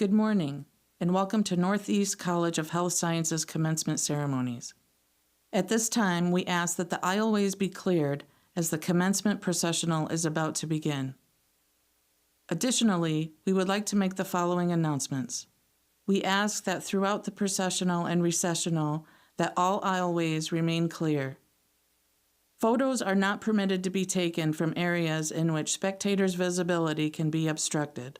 Good morning, and welcome to Northeast College of Health Sciences commencement ceremonies. At this time, we ask that the aisleways be cleared as the commencement processional is about to begin. Additionally, we would like to make the following announcements. We ask that throughout the processional and recessional that all aisleways remain clear. Photos are not permitted to be taken from areas in which spectators' visibility can be obstructed.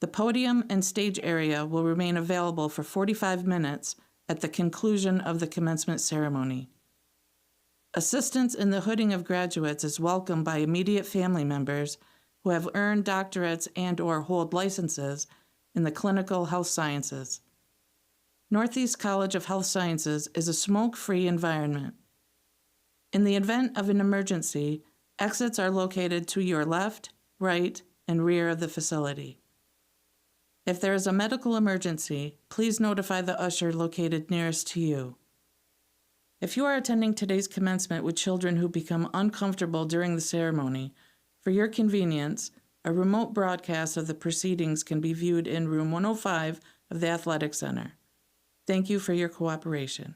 The podium and stage area will remain available for 45 minutes at the conclusion of the commencement ceremony. Assistance in the hooding of graduates is welcomed by immediate family members who have earned doctorates and/or hold licenses in the clinical health sciences. Northeast College of Health Sciences is a smoke-free environment. In the event of an emergency, exits are located to your left, right, and rear of the facility. If there is a medical emergency, please notify the usher located nearest to you. If you are attending today's commencement with children who become uncomfortable during the ceremony, for your convenience, a remote broadcast of the proceedings can be viewed in room 105 of the Athletic Center. Thank you for your cooperation.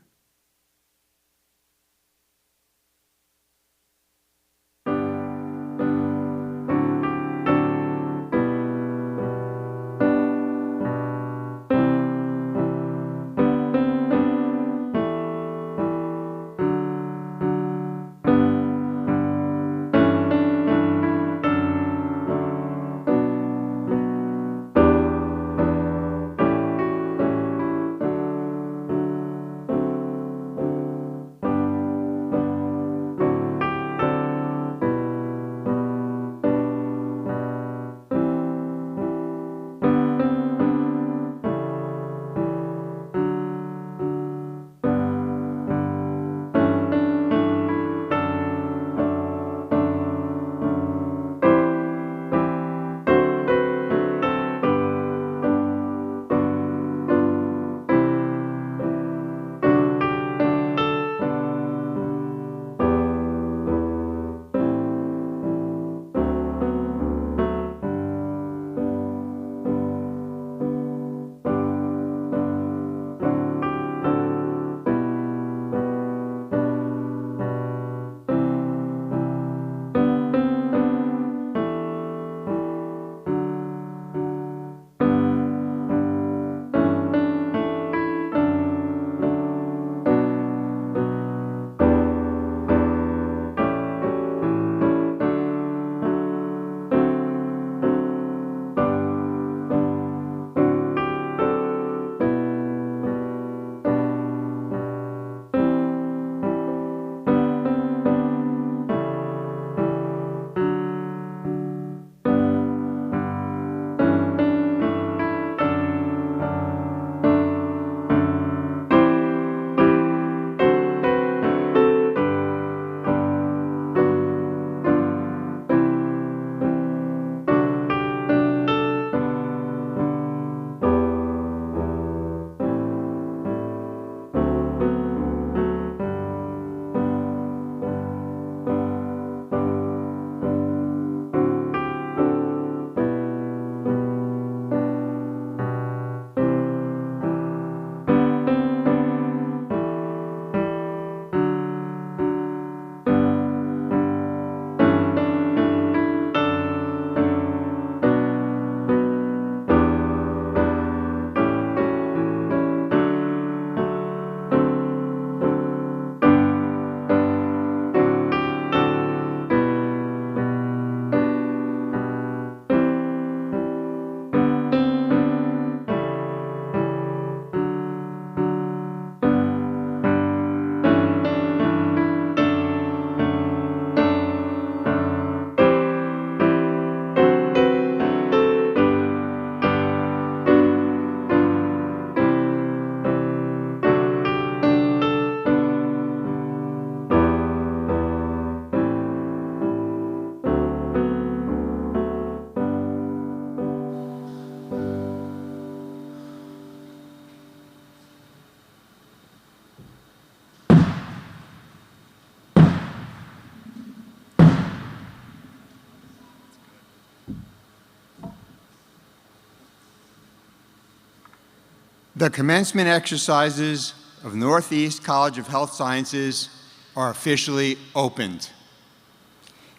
The commencement exercises of Northeast College of Health Sciences are officially opened.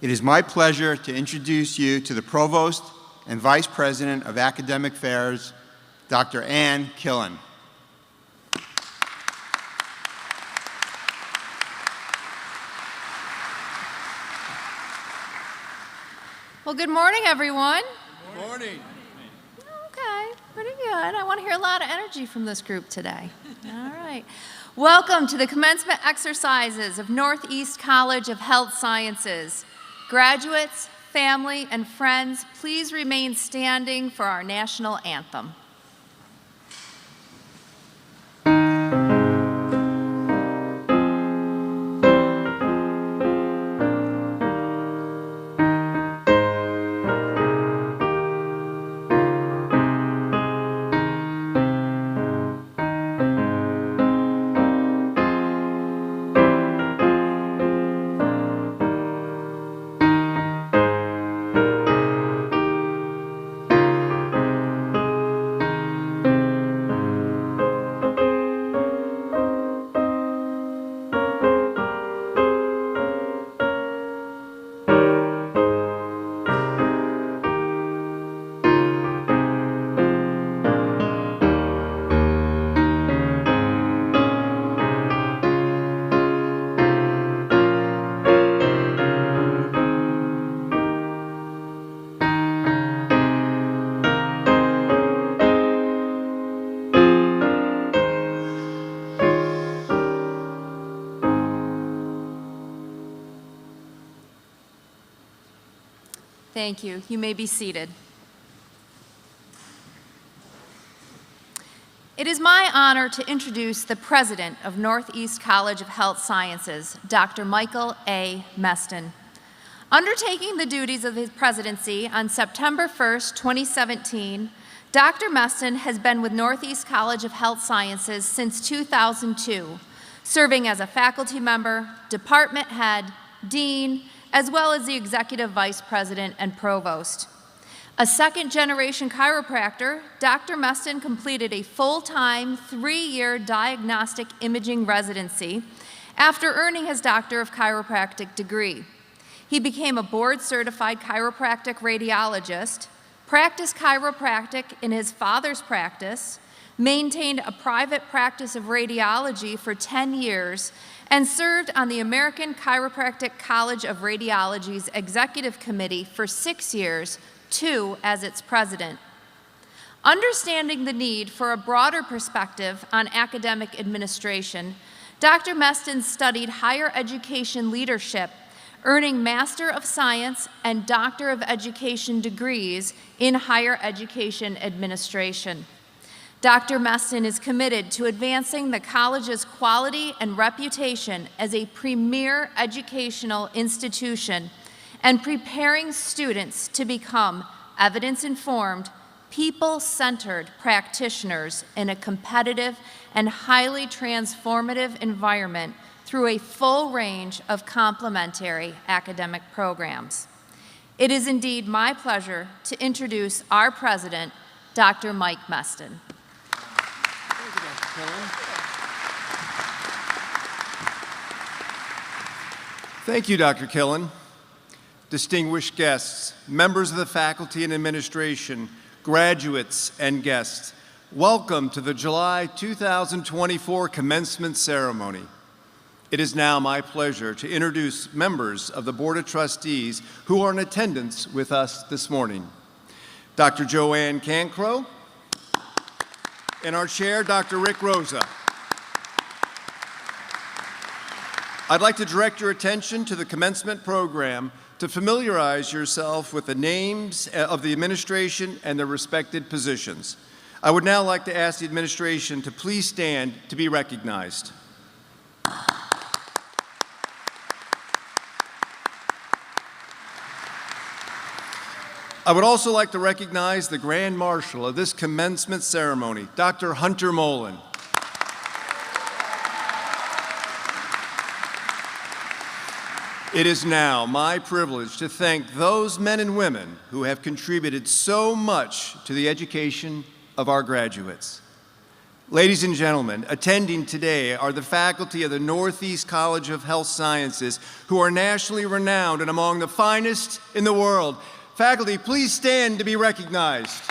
It is my pleasure to introduce you to the Provost and Vice President of Academic Affairs, Dr. Ann Killen. Well, good morning, everyone. Good morning. Okay, pretty good. I want to hear a lot of energy from this group today. All right. Welcome to the commencement exercises of Northeast College of Health Sciences. Graduates, family, and friends, please remain standing for our national anthem. Thank you. You may be seated. It is my honor to introduce the President of Northeast College of Health Sciences, Dr. Michael A. Meston. Undertaking the duties of his presidency on September 1st, 2017, Dr. Meston has been with Northeast College of Health Sciences since 2002, serving as a faculty member, department head, dean, as well as the executive vice president and provost. A second-generation chiropractor, Dr. Meston completed a full-time 3-year diagnostic imaging residency after earning his Doctor of Chiropractic degree. He became a board-certified chiropractic radiologist, practiced chiropractic in his father's practice, maintained a private practice of radiology for 10 years, and served on the American Chiropractic College of Radiology's Executive Committee for 6 years, 2 as its president. Understanding the need for a broader perspective on academic administration, Dr. Meston studied higher education leadership, earning Master of Science and Doctor of Education degrees in higher education administration. Dr. Meston is committed to advancing the college's quality and reputation as a premier educational institution and preparing students to become evidence-informed, people-centered practitioners in a competitive and highly transformative environment through a full range of complementary academic programs. It is indeed my pleasure to introduce our president, Dr. Mike Meston. Thank you, Dr. Killen. Distinguished guests, members of the faculty and administration, graduates and guests, welcome to the July 2024 commencement ceremony. It is now my pleasure to introduce members of the Board of Trustees who are in attendance with us this morning. Dr. Joanne Cancro, and our chair, Dr. Rick Rosa. I'd like to direct your attention to the commencement program to familiarize yourself with the names of the administration and their respected positions. I would now like to ask the administration to please stand to be recognized. I would also like to recognize the Grand Marshal of this commencement ceremony, Dr. Hunter Molen. It is now my privilege to thank those men and women who have contributed so much to the education of our graduates. Ladies and gentlemen, attending today are the faculty of the Northeast College of Health Sciences, who are nationally renowned and among the finest in the world. Faculty, please stand to be recognized.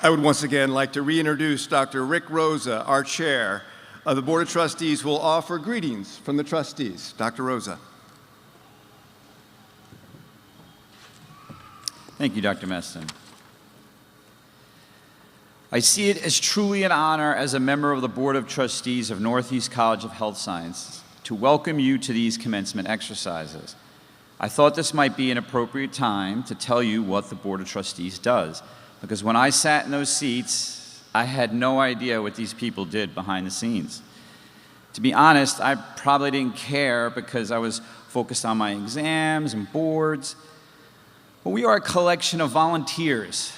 I would once again like to reintroduce Dr. Rick Rosa, our chair of the Board of Trustees, who will offer greetings from the trustees. Dr. Rosa. Thank you, Dr. Meston. I see it as truly an honor as a member of the Board of Trustees of Northeast College of Health Sciences to welcome you to these commencement exercises. I thought this might be an appropriate time to tell you what the Board of Trustees does, because when I sat in those seats, I had no idea what these people did behind the scenes. To be honest, I probably didn't care because I was focused on my exams and boards. But we are a collection of volunteers,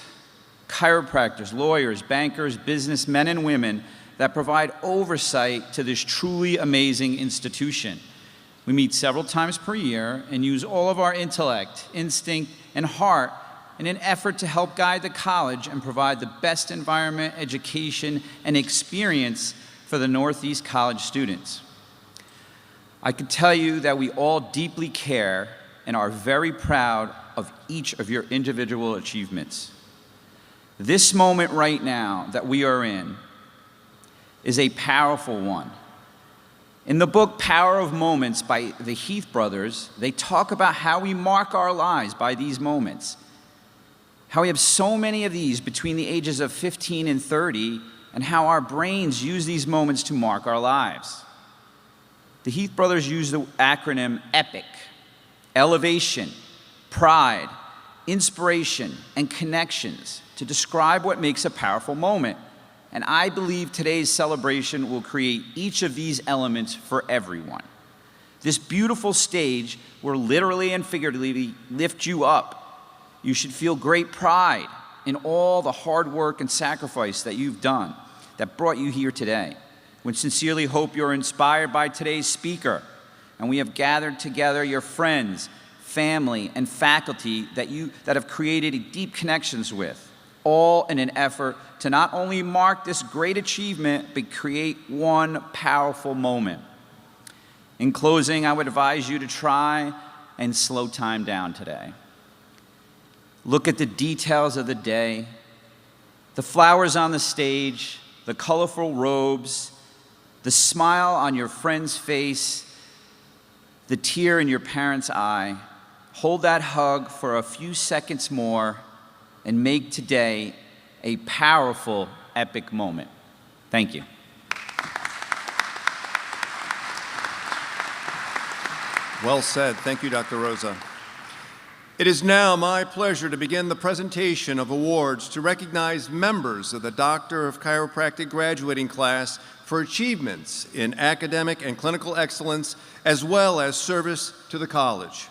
chiropractors, lawyers, bankers, businessmen and women that provide oversight to this truly amazing institution. We meet several times per year and use all of our intellect, instinct, and heart in an effort to help guide the college and provide the best environment, education, and experience for the Northeast College students. I can tell you that we all deeply care and are very proud of each of your individual achievements. This moment right now that we are in is a powerful one. In the book Power of Moments by the Heath brothers, they talk about how we mark our lives by these moments. How we have so many of these between the ages of 15 and 30, and how our brains use these moments to mark our lives. The Heath brothers use the acronym EPIC: elevation, pride, inspiration, and connections to describe what makes a powerful moment. And I believe today's celebration will create each of these elements for everyone. This beautiful stage will literally and figuratively lift you up. You should feel great pride in all the hard work and sacrifice that you've done that brought you here today. We sincerely hope you're inspired by today's speaker, and we have gathered together your friends, family, and faculty that have created deep connections with, all in an effort to not only mark this great achievement, but create one powerful moment. In closing, I would advise you to try and slow time down today. Look at the details of the day, the flowers on the stage, the colorful robes, the smile on your friend's face, the tear in your parent's eye. Hold that hug for a few seconds more and make today a powerful, epic moment. Thank you. Well said. Thank you, Dr. Rosa. It is now my pleasure to begin the presentation of awards to recognize members of the Doctor of Chiropractic graduating class for achievements in academic and clinical excellence, as well as service to the college.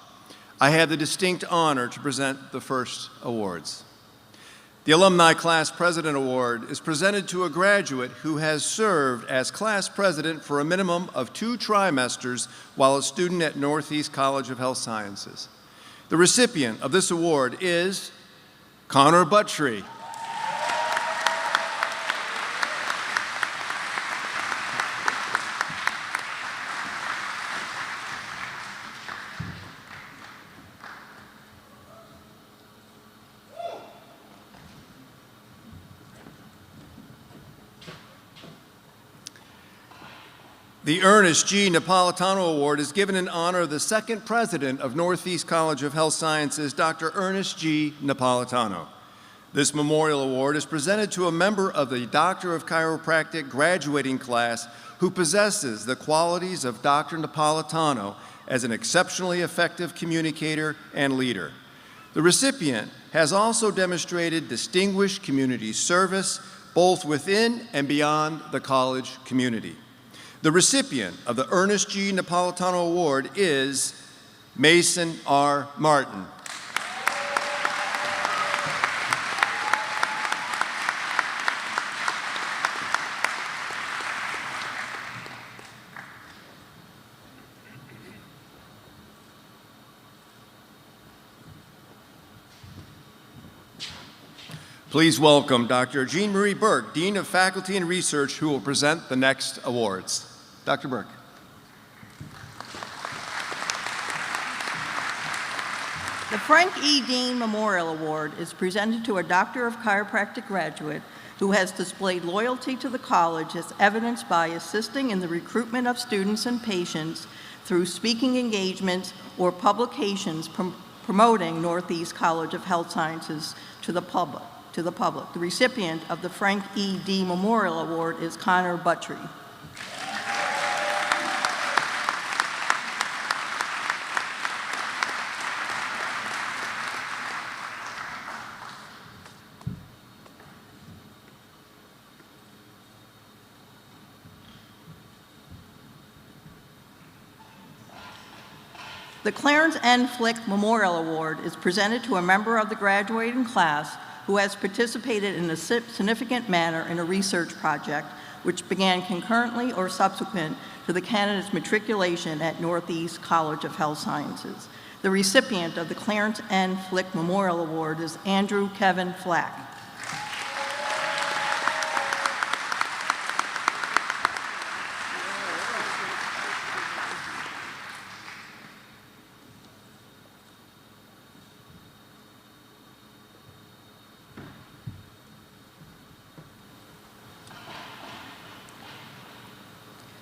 I have the distinct honor to present the first awards. The Alumni Class President Award is presented to a graduate who has served as class president for a minimum of 2 trimesters while a student at Northeast College of Health Sciences. The recipient of this award is Connor Buttry. The Ernest G. Napolitano Award is given in honor of the second president of Northeast College of Health Sciences, Dr. Ernest G. Napolitano. This memorial award is presented to a member of the Doctor of Chiropractic graduating class who possesses the qualities of Dr. Napolitano as an exceptionally effective communicator and leader. The recipient has also demonstrated distinguished community service both within and beyond the college community. The recipient of the Ernest G. Napolitano Award is Mason R. Martin. Please welcome Dr. Jean Marie Burke, Dean of Faculty and Research, who will present the next awards. Dr. Burke. The Frank E. Dean Memorial Award is presented to a Doctor of Chiropractic graduate who has displayed loyalty to the college as evidenced by assisting in the recruitment of students and patients through speaking engagements or publications promoting Northeast College of Health Sciences to the public. The recipient of the Frank E. D. Memorial Award is Connor Buttry. The Clarence N. Flick Memorial Award is presented to a member of the graduating class who has participated in a significant manner in a research project which began concurrently or subsequent to the candidate's matriculation at Northeast College of Health Sciences. The recipient of the Clarence N. Flick Memorial Award is Andrew Kevin Flack.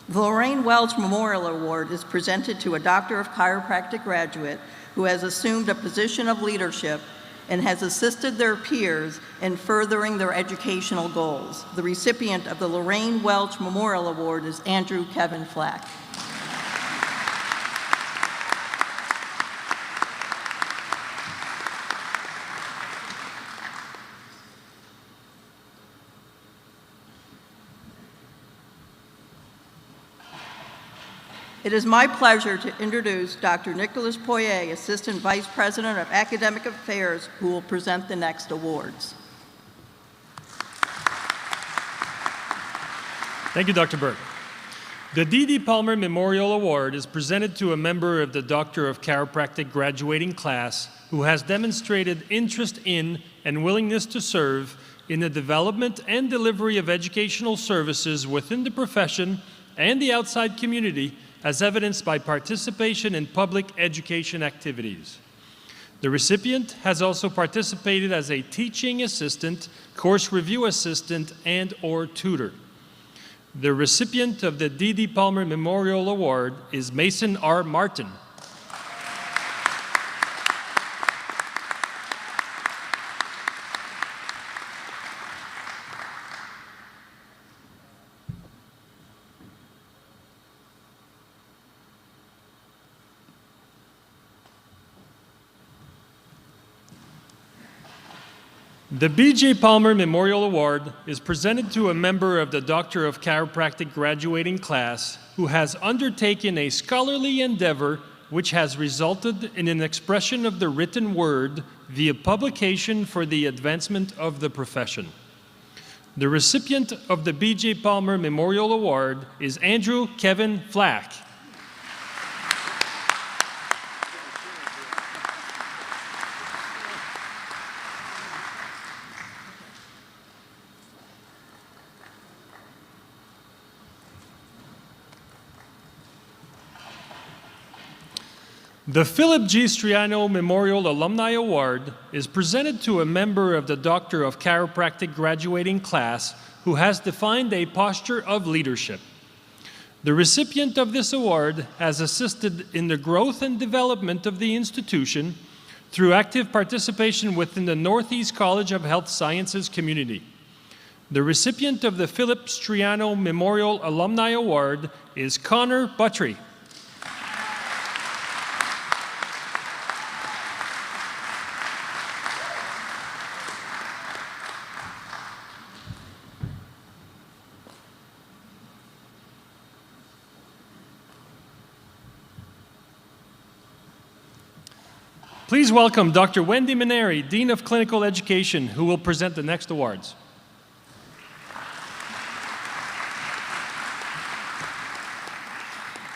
The Lorraine Welch Memorial Award is presented to a Doctor of Chiropractic graduate who has assumed a position of leadership and has assisted their peers in furthering their educational goals. The recipient of the Lorraine Welch Memorial Award is Andrew Kevin Flack. It is my pleasure to introduce Dr. Nicholas Poirier, Assistant Vice President of Academic Affairs, who will present the next awards. Thank you, Dr. Burke. The D.D. Palmer Memorial Award is presented to a member of the Doctor of Chiropractic graduating class who has demonstrated interest in and willingness to serve in the development and delivery of educational services within the profession and the outside community, as evidenced by participation in public education activities. The recipient has also participated as a teaching assistant, course review assistant, and/or tutor. The recipient of the D.D. Palmer Memorial Award is Mason R. Martin. The B.J. Palmer Memorial Award is presented to a member of the Doctor of Chiropractic graduating class who has undertaken a scholarly endeavor which has resulted in an expression of the written word via publication for the advancement of the profession. The recipient of the B.J. Palmer Memorial Award is Andrew Kevin Flack. The Philip G. Striano Memorial Alumni Award is presented to a member of the Doctor of Chiropractic graduating class who has defined a posture of leadership. The recipient of this award has assisted in the growth and development of the institution through active participation within the Northeast College of Health Sciences community. The recipient of the Philip Striano Memorial Alumni Award is Connor Buttry. Please welcome Dr. Wendy Maneri, Dean of Clinical Education, who will present the next awards.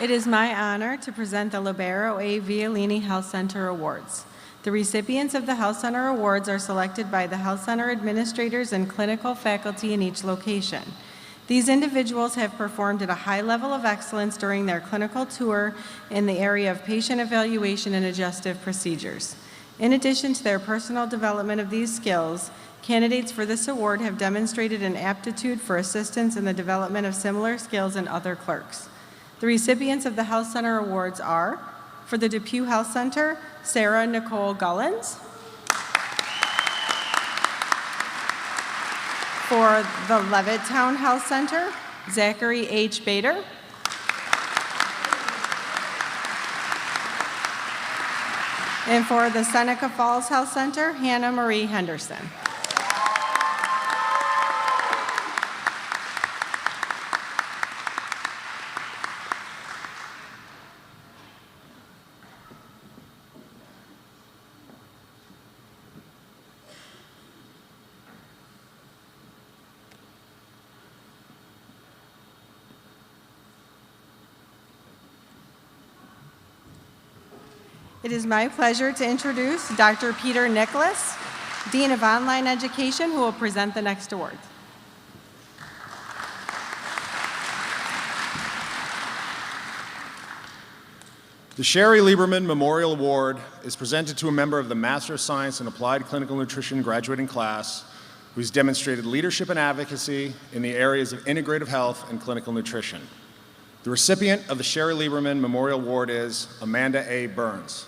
It is my honor to present the Libero A. Violini Health Center Awards. The recipients of the Health Center Awards are selected by the Health Center administrators and clinical faculty in each location. These individuals have performed at a high level of excellence during their clinical tour in the area of patient evaluation and adjustive procedures. In addition to their personal development of these skills, candidates for this award have demonstrated an aptitude for assistance in the development of similar skills in other clerks. The recipients of the Health Center Awards are, for the Depew Health Center, Sarah Nicole Gullins. For the Levittown Health Center, Zachary H. Bader. And for the Seneca Falls Health Center, Hannah Marie Henderson. It is my pleasure to introduce Dr. Peter Nicholas, Dean of Online Education, who will present the next award. The Sherry Lieberman Memorial Award is presented to a member of the Master of Science in Applied Clinical Nutrition graduating class who's demonstrated leadership and advocacy in the areas of integrative health and clinical nutrition. The recipient of the Sherry Lieberman Memorial Award is Amanda A. Burns.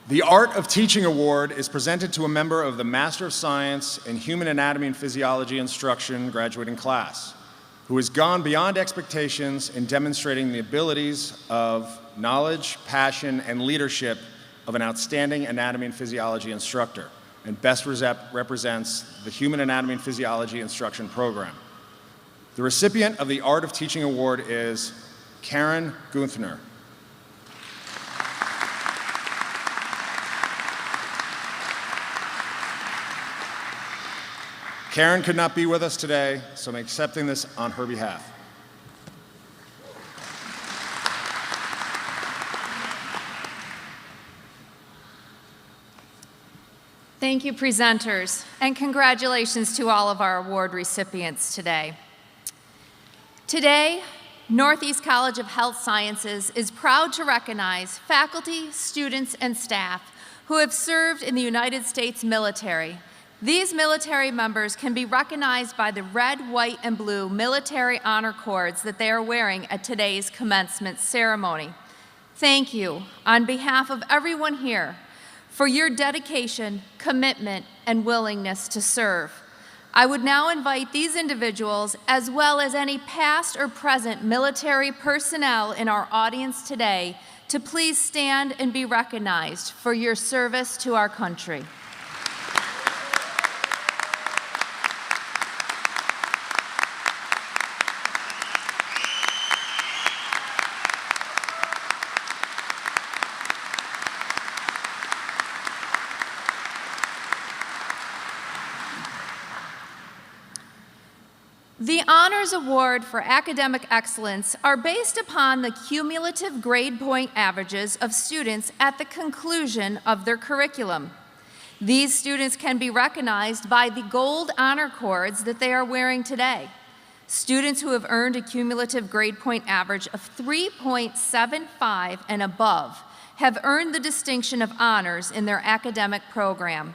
The Art of Teaching Award is presented to a member of the Master of Science in Human Anatomy and Physiology Instruction graduating class, who has gone beyond expectations in demonstrating the abilities of knowledge, passion, and leadership of an outstanding anatomy and physiology instructor, and best represents the Human Anatomy and Physiology Instruction program. The recipient of the Art of Teaching Award is Karen Gunther. Karen could not be with us today, so I'm accepting this on her behalf. Thank you, presenters, and congratulations to all of our award recipients today. Today, Northeast College of Health Sciences is proud to recognize faculty, students, and staff who have served in the United States military. These military members can be recognized by the red, white, and blue military honor cords that they are wearing at today's commencement ceremony. Thank you, on behalf of everyone here, for your dedication, commitment, and willingness to serve. I would now invite these individuals, as well as any past or present military personnel in our audience today, to please stand and be recognized for your service to our country. The Honors Award for Academic Excellence are based upon the cumulative grade point averages of students at the conclusion of their curriculum. These students can be recognized by the gold honor cords that they are wearing today. Students who have earned a cumulative grade point average of 3.75 and above have earned the distinction of honors in their academic program.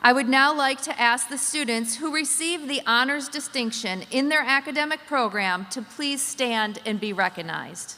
I would now like to ask the students who received the honors distinction in their academic program to please stand and be recognized.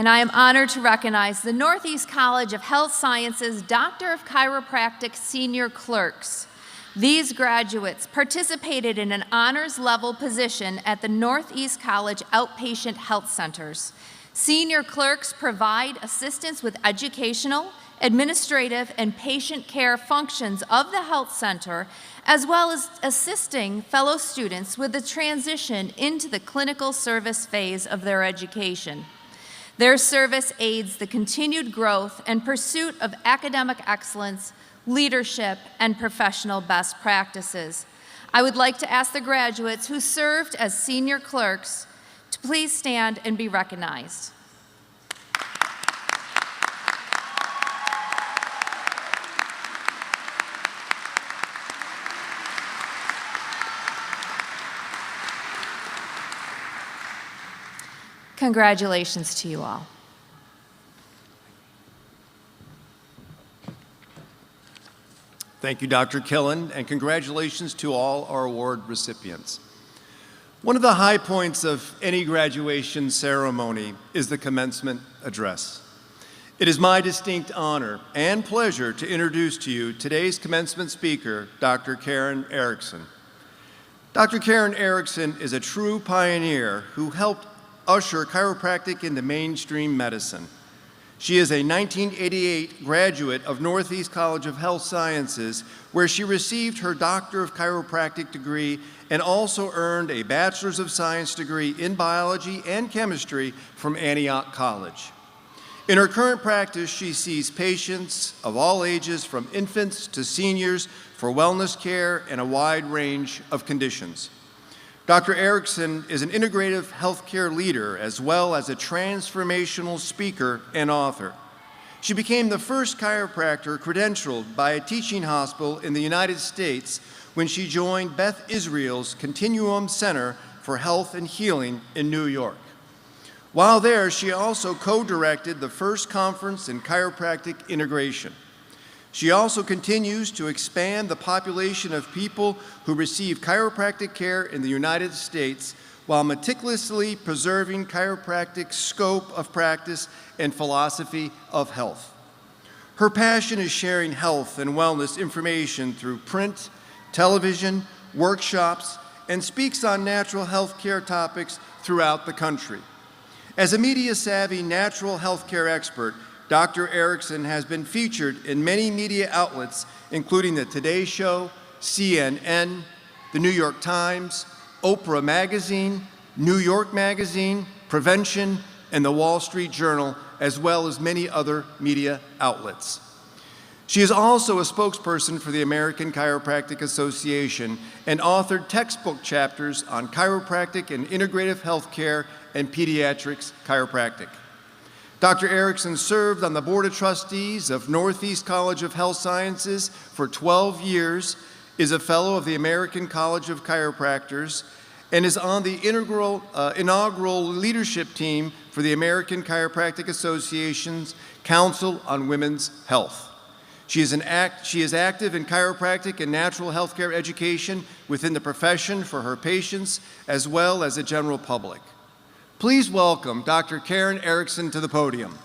and I am honored to recognize the Northeast College of Health Sciences Doctor of Chiropractic senior clerks. These graduates participated in an honors level position at the Northeast College Outpatient Health Centers. Senior clerks provide assistance with educational, administrative, and patient care functions of the health center, as well as assisting fellow students with the transition into the clinical service phase of their education. Their service aids the continued growth and pursuit of academic excellence, leadership, and professional best practices. I would like to ask the graduates who served as senior clerks to please stand and be recognized. Congratulations to you all. Thank you, Dr. Killen, and congratulations to all our award recipients. One of the high points of any graduation ceremony is the commencement address. It is my distinct honor and pleasure to introduce to you today's commencement speaker, Dr. Karen Erickson. Dr. Karen Erickson is a true pioneer who helped usher chiropractic into mainstream medicine. She is a 1988 graduate of Northeast College of Health Sciences, where she received her Doctor of Chiropractic degree and also earned a Bachelor's of Science degree in biology and chemistry from Antioch College. In her current practice, she sees patients of all ages, from infants to seniors, for wellness care and a wide range of conditions. Dr. Erickson is an integrative healthcare leader as well as a transformational speaker and author. She became the first chiropractor credentialed by a teaching hospital in the United States when she joined Beth Israel's Continuum Center for Health and Healing in New York. While there, she also co-directed the first conference in chiropractic integration. She also continues to expand the population of people who receive chiropractic care in the United States while meticulously preserving chiropractic's scope of practice and philosophy of health. Her passion is sharing health and wellness information through print, television, workshops, and speaks on natural health care topics throughout the country. As a media-savvy natural health care expert, Dr. Erickson has been featured in many media outlets, including the Today Show, CNN, the New York Times, Oprah Magazine, New York Magazine, Prevention, and the Wall Street Journal, as well as many other media outlets. She is also a spokesperson for the American Chiropractic Association and authored textbook chapters on chiropractic and integrative health care and pediatrics chiropractic. Dr. Erickson served on the Board of Trustees of Northeast College of Health Sciences for 12 years, is a fellow of the American College of Chiropractors, and is on the inaugural leadership team for the American Chiropractic Association's Council on Women's Health. She is active in chiropractic and natural health care education within the profession for her patients as well as the general public. Please welcome Dr. Karen Erickson to the podium.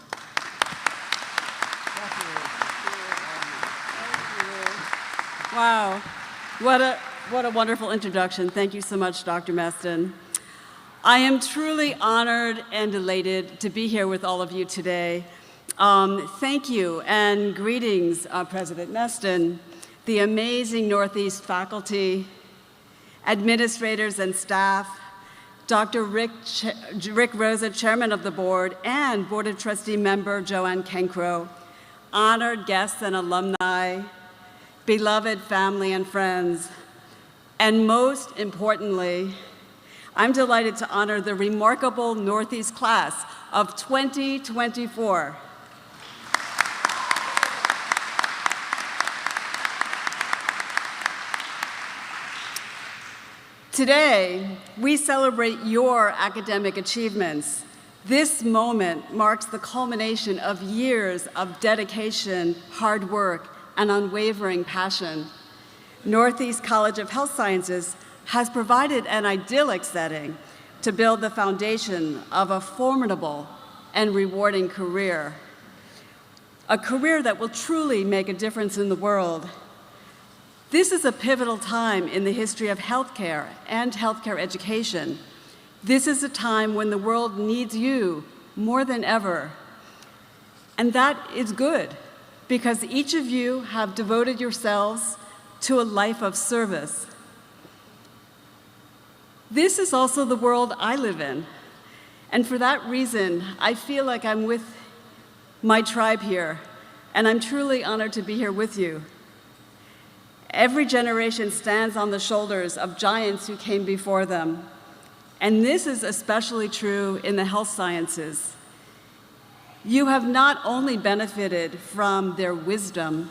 Wow, what a wonderful introduction. Thank you so much, Dr. Meston. I am truly honored and elated to be here with all of you today. Thank you and greetings, President Meston, the amazing Northeast faculty, administrators and staff, Dr. Rick Rosa, Chairman of the Board, and Board of Trustee member Joanne Kenkro, honored guests and alumni, beloved family and friends, and most importantly, I'm delighted to honor the remarkable Northeast class of 2024. Today, we celebrate your academic achievements. This moment marks the culmination of years of dedication, hard work, and unwavering passion. Northeast College of Health Sciences has provided an idyllic setting to build the foundation of a formidable and rewarding career, a career that will truly make a difference in the world. This is a pivotal time in the history of healthcare and healthcare education. This is a time when the world needs you more than ever. And that is good, because each of you have devoted yourselves to a life of service. This is also the world I live in. And for that reason, I feel like I'm with my tribe here, and I'm truly honored to be here with you. Every generation stands on the shoulders of giants who came before them, and this is especially true in the health sciences. You have not only benefited from their wisdom.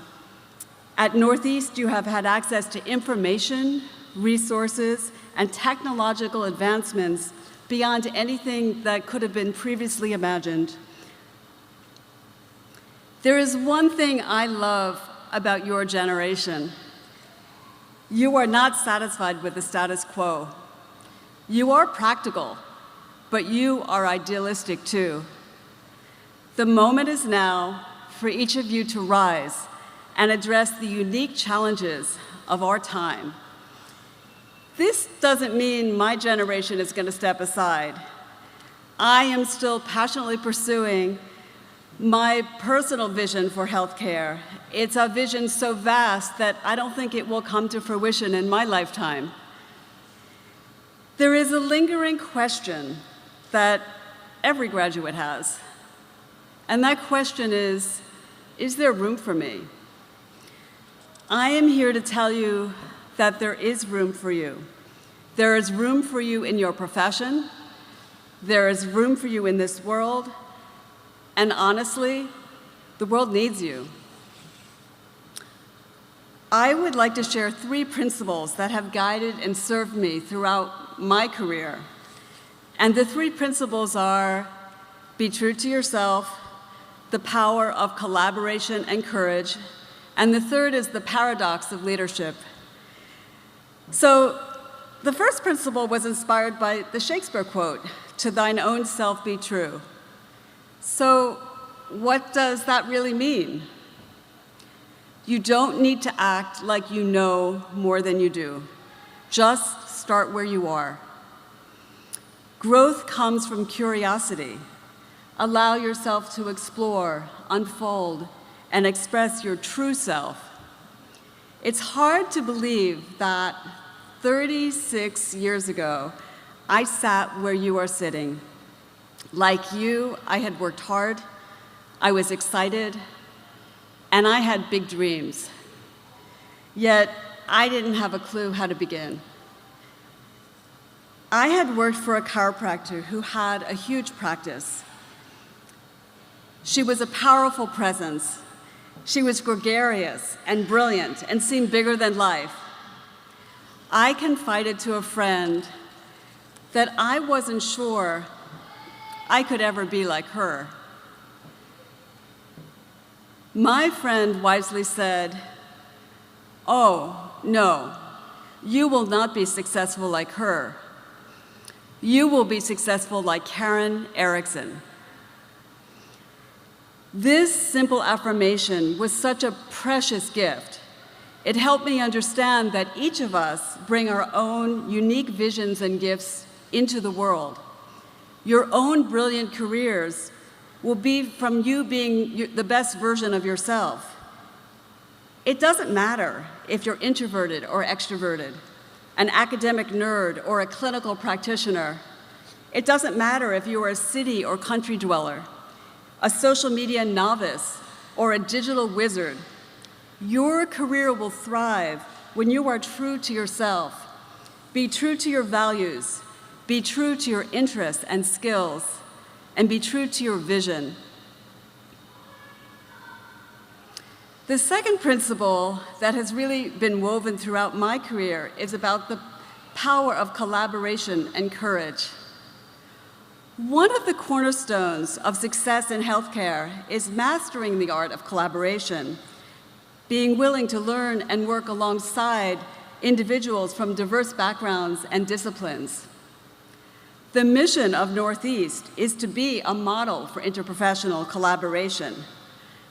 At Northeast, you have had access to information, resources, and technological advancements beyond anything that could have been previously imagined. There is one thing I love about your generation. You are not satisfied with the status quo. You are practical, but you are idealistic too. The moment is now for each of you to rise and address the unique challenges of our time. This doesn't mean my generation is going to step aside. I am still passionately pursuing my personal vision for healthcare. It's a vision so vast that I don't think it will come to fruition in my lifetime. There is a lingering question that every graduate has, and that question is there room for me? I am here to tell you that there is room for you. There is room for you in your profession. There is room for you in this world. And honestly, the world needs you. I would like to share 3 principles that have guided and served me throughout my career. And the 3 principles are: be true to yourself, the power of collaboration and courage, and the third is the paradox of leadership. So the first principle was inspired by the Shakespeare quote, "To thine own self be true." So what does that really mean? You don't need to act like you know more than you do. Just start where you are. Growth comes from curiosity. Allow yourself to explore, unfold, and express your true self. It's hard to believe that 36 years ago, I sat where you are sitting. Like you, I had worked hard, I was excited, and I had big dreams. Yet, I didn't have a clue how to begin. I had worked for a chiropractor who had a huge practice. She was a powerful presence. She was gregarious and brilliant and seemed bigger than life. I confided to a friend that I wasn't sure I could ever be like her. My friend wisely said, "Oh, no, you will not be successful like her. You will be successful like Karen Erickson." This simple affirmation was such a precious gift. It helped me understand that each of us bring our own unique visions and gifts into the world. Your own brilliant careers will be from you being the best version of yourself. It doesn't matter if you're introverted or extroverted, an academic nerd or a clinical practitioner. It doesn't matter if you are a city or country dweller, a social media novice, or a digital wizard. Your career will thrive when you are true to yourself. Be true to your values, be true to your interests and skills, and be true to your vision. The second principle that has really been woven throughout my career is about the power of collaboration and courage. One of the cornerstones of success in healthcare is mastering the art of collaboration, being willing to learn and work alongside individuals from diverse backgrounds and disciplines. The mission of Northeast is to be a model for interprofessional collaboration.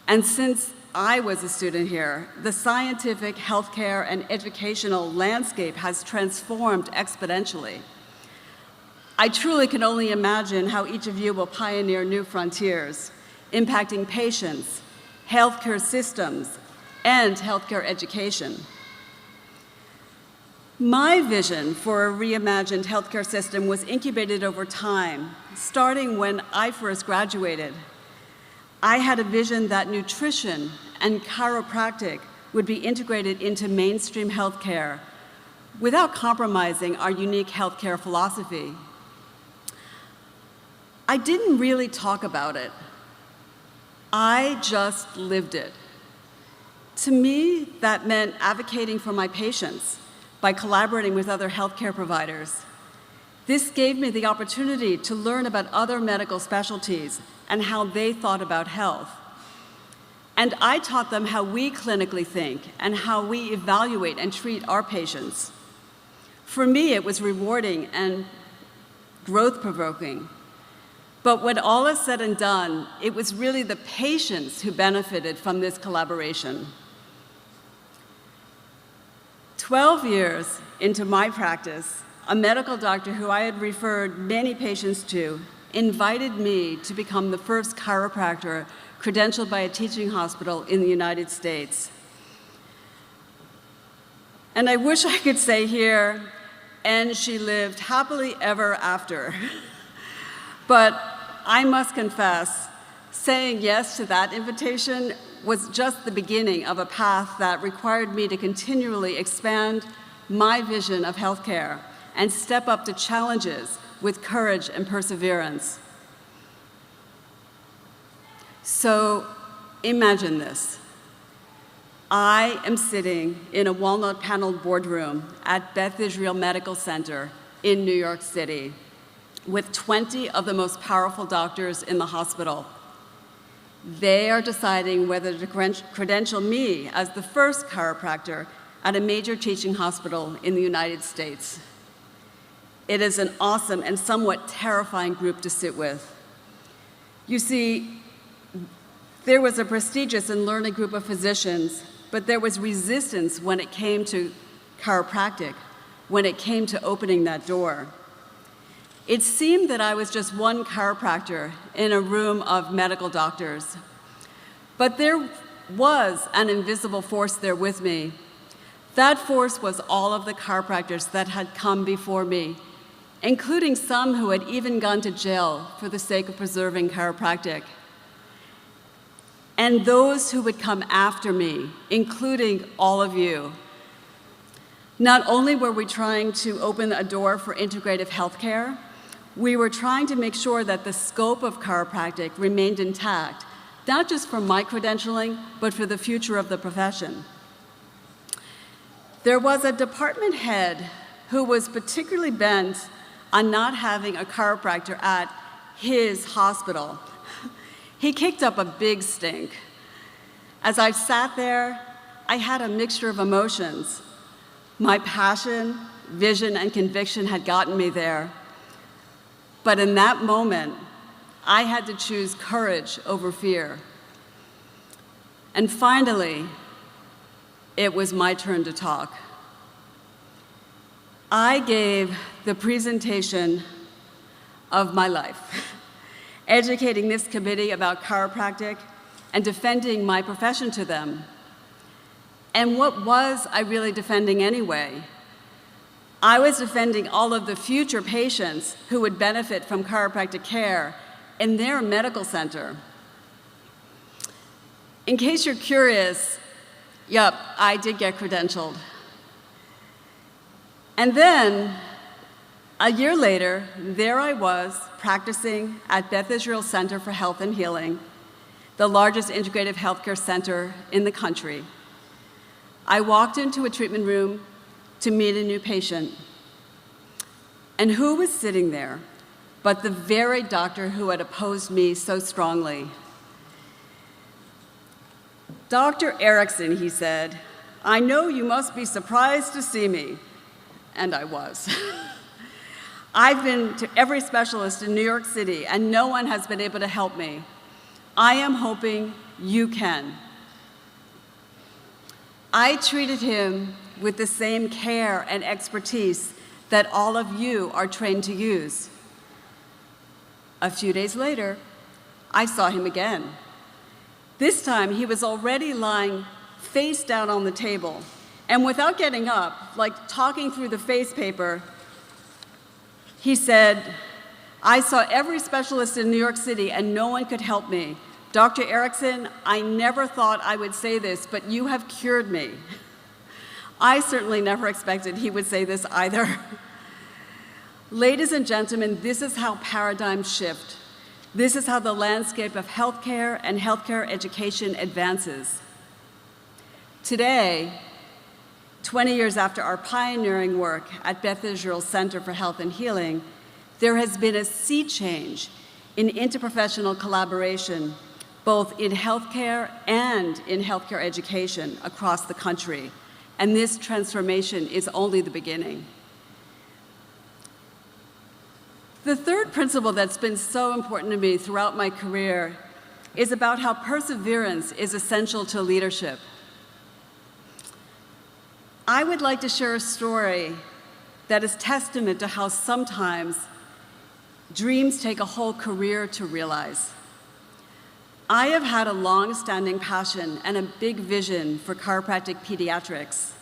And since I was a student here, the scientific, healthcare, and educational landscape has transformed exponentially. I truly can only imagine how each of you will pioneer new frontiers, impacting patients, healthcare systems, and healthcare education. My vision for a reimagined healthcare system was incubated over time, starting when I first graduated. I had a vision that nutrition and chiropractic would be integrated into mainstream healthcare without compromising our unique healthcare philosophy. I didn't really talk about it. I just lived it. To me, that meant advocating for my patients by collaborating with other healthcare providers. This gave me the opportunity to learn about other medical specialties and how they thought about health. And I taught them how we clinically think and how we evaluate and treat our patients. For me, it was rewarding and growth-provoking. But when all is said and done, it was really the patients who benefited from this collaboration. 12 years into my practice, a medical doctor who I had referred many patients to invited me to become the first chiropractor credentialed by a teaching hospital in the United States. And I wish I could say here, and she lived happily ever after. But I must confess, saying yes to that invitation was just the beginning of a path that required me to continually expand my vision of healthcare and step up to challenges with courage and perseverance. So imagine this. I am sitting in a walnut-paneled boardroom at Beth Israel Medical Center in New York City with 20 of the most powerful doctors in the hospital. They are deciding whether to credential me as the first chiropractor at a major teaching hospital in the United States. It is an awesome and somewhat terrifying group to sit with. You see, there was a prestigious and learned group of physicians, but there was resistance when it came to chiropractic, when it came to opening that door. It seemed that I was just one chiropractor in a room of medical doctors. But there was an invisible force there with me. That force was all of the chiropractors that had come before me, including some who had even gone to jail for the sake of preserving chiropractic. And those who would come after me, including all of you. Not only were we trying to open a door for integrative healthcare, we were trying to make sure that the scope of chiropractic remained intact, not just for my credentialing, but for the future of the profession. There was a department head who was particularly bent on not having a chiropractor at his hospital. He kicked up a big stink. As I sat there, I had a mixture of emotions. My passion, vision, and conviction had gotten me there. But in that moment, I had to choose courage over fear. And finally, it was my turn to talk. I gave the presentation of my life, educating this committee about chiropractic and defending my profession to them. And what was I really defending anyway? I was defending all of the future patients who would benefit from chiropractic care in their medical center. In case you're curious, yep, I did get credentialed. And then, a year later, there I was practicing at Beth Israel Center for Health and Healing, the largest integrative healthcare center in the country. I walked into a treatment room to meet a new patient. And who was sitting there but the very doctor who had opposed me so strongly? Dr. Erickson, he said, "I know you must be surprised to see me." And I was. I've been to every specialist in New York City, and no one has been able to help me. I am hoping you can. I treated him with the same care and expertise that all of you are trained to use. A few days later, I saw him again. This time, he was already lying face down on the table, and without getting up, like talking through the face paper, he said, "I saw every specialist in New York City and no one could help me. Dr. Erickson, I never thought I would say this, but you have cured me." I certainly never expected he would say this either. Ladies and gentlemen, this is how paradigms shift. This is how the landscape of healthcare and healthcare education advances. Today, 20 years after our pioneering work at Beth Israel Center for Health and Healing, there has been a sea change in interprofessional collaboration, both in healthcare and in healthcare education across the country. And this transformation is only the beginning. The third principle that's been so important to me throughout my career is about how perseverance is essential to leadership. I would like to share a story that is testament to how sometimes dreams take a whole career to realize. I have had a long-standing passion and a big vision for chiropractic pediatrics.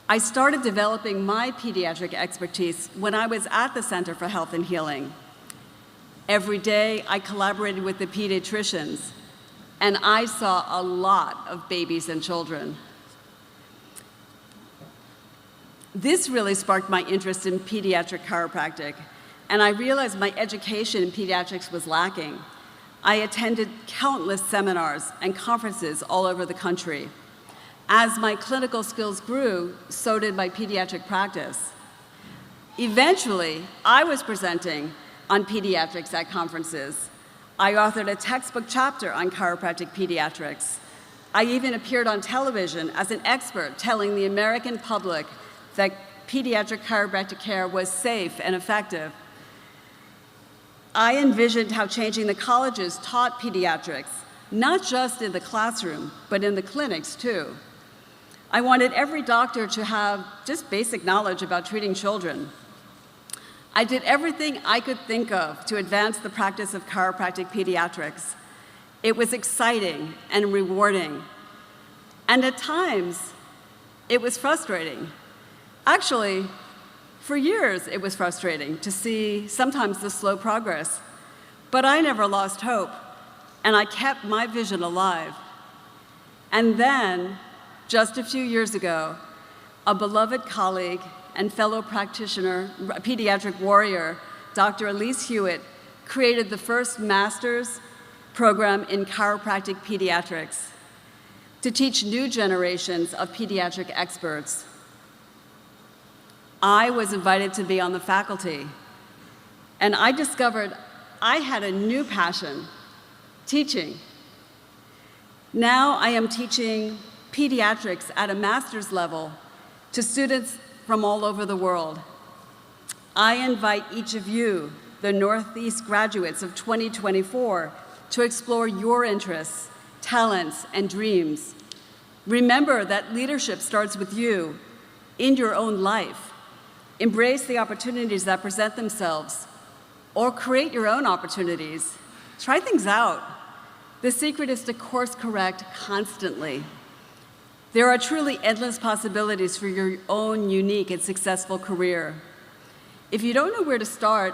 I started developing my pediatric expertise when I was at the Center for Health and Healing. Every day, I collaborated with the pediatricians, and I saw a lot of babies and children. This really sparked my interest in pediatric chiropractic, and I realized my education in pediatrics was lacking. I attended countless seminars and conferences all over the country. As my clinical skills grew, so did my pediatric practice. Eventually, I was presenting on pediatrics at conferences. I authored a textbook chapter on chiropractic pediatrics. I even appeared on television as an expert telling the American public that pediatric chiropractic care was safe and effective. I envisioned how changing the colleges taught pediatrics, not just in the classroom, but in the clinics too. I wanted every doctor to have just basic knowledge about treating children. I did everything I could think of to advance the practice of chiropractic pediatrics. It was exciting and rewarding. And at times, it was frustrating. Actually, for years, it was frustrating to see sometimes the slow progress. But I never lost hope, and I kept my vision alive. And then, just a few years ago, a beloved colleague and fellow practitioner, pediatric warrior, Dr. Elise Hewitt, created the first master's program in chiropractic pediatrics to teach new generations of pediatric experts. I was invited to be on the faculty, and I discovered I had a new passion, teaching. Now I am teaching pediatrics at a master's level to students from all over the world. I invite each of you, the Northeast graduates of 2024, to explore your interests, talents, and dreams. Remember that leadership starts with you in your own life. Embrace the opportunities that present themselves, or create your own opportunities. Try things out. The secret is to course correct constantly. There are truly endless possibilities for your own unique and successful career. If you don't know where to start,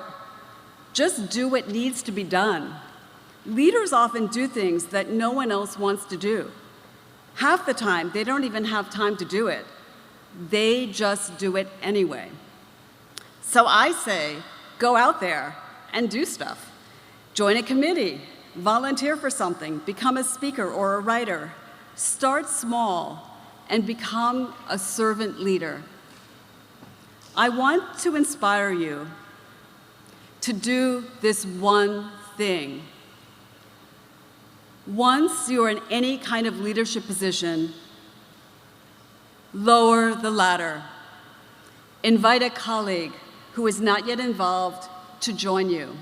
just do what needs to be done. Leaders often do things that no one else wants to do. Half the time, they don't even have time to do it. They just do it anyway. So I say, go out there and do stuff. Join a committee, volunteer for something, become a speaker or a writer. Start small and become a servant leader. I want to inspire you to do this one thing. Once you are in any kind of leadership position, lower the ladder. Invite a colleague, who is not yet involved to join you.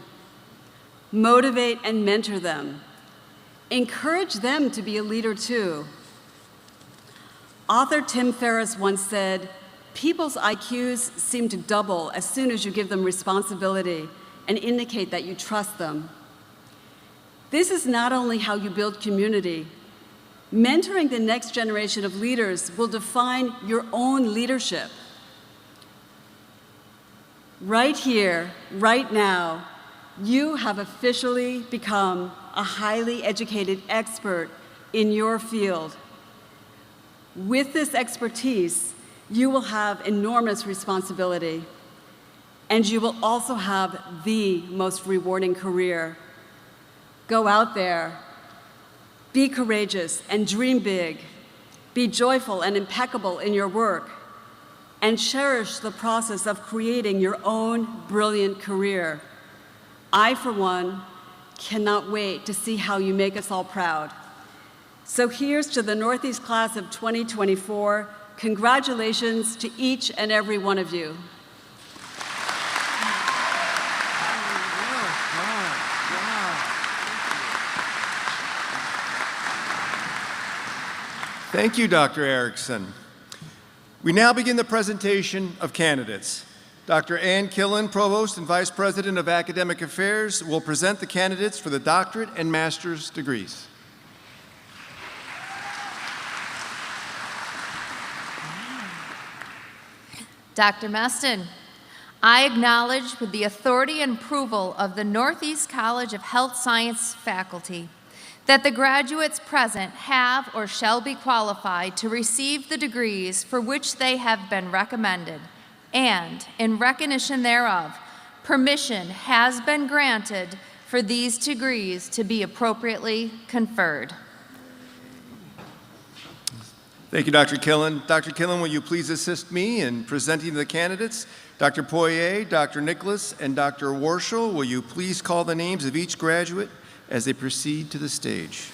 Motivate and mentor them. Encourage them to be a leader too. Author Tim Ferriss once said, "People's IQs seem to double as soon as you give them responsibility and indicate that you trust them." This is not only how you build community. Mentoring the next generation of leaders will define your own leadership. Right here, right now, you have officially become a highly educated expert in your field. With this expertise, you will have enormous responsibility, and you will also have the most rewarding career. Go out there, be courageous and dream big, be joyful and impeccable in your work, and cherish the process of creating your own brilliant career. I, for one, cannot wait to see how you make us all proud. So here's to the Northeast class of 2024. Congratulations to each and every one of you. Thank you, Dr. Erickson. We now begin the presentation of candidates. Dr. Ann Killen, Provost and Vice President of Academic Affairs, will present the candidates for the doctorate and master's degrees. Dr. Meston, I acknowledge with the authority and approval of the Northeast College of Health Science faculty that the graduates present have or shall be qualified to receive the degrees for which they have been recommended, and in recognition thereof, permission has been granted for these degrees to be appropriately conferred. Thank you, Dr. Killen. Dr. Killen, will you please assist me in presenting the candidates? Dr. Poirier, Dr. Nicholas, and Dr. Warshall, will you please call the names of each graduate as they proceed to the stage?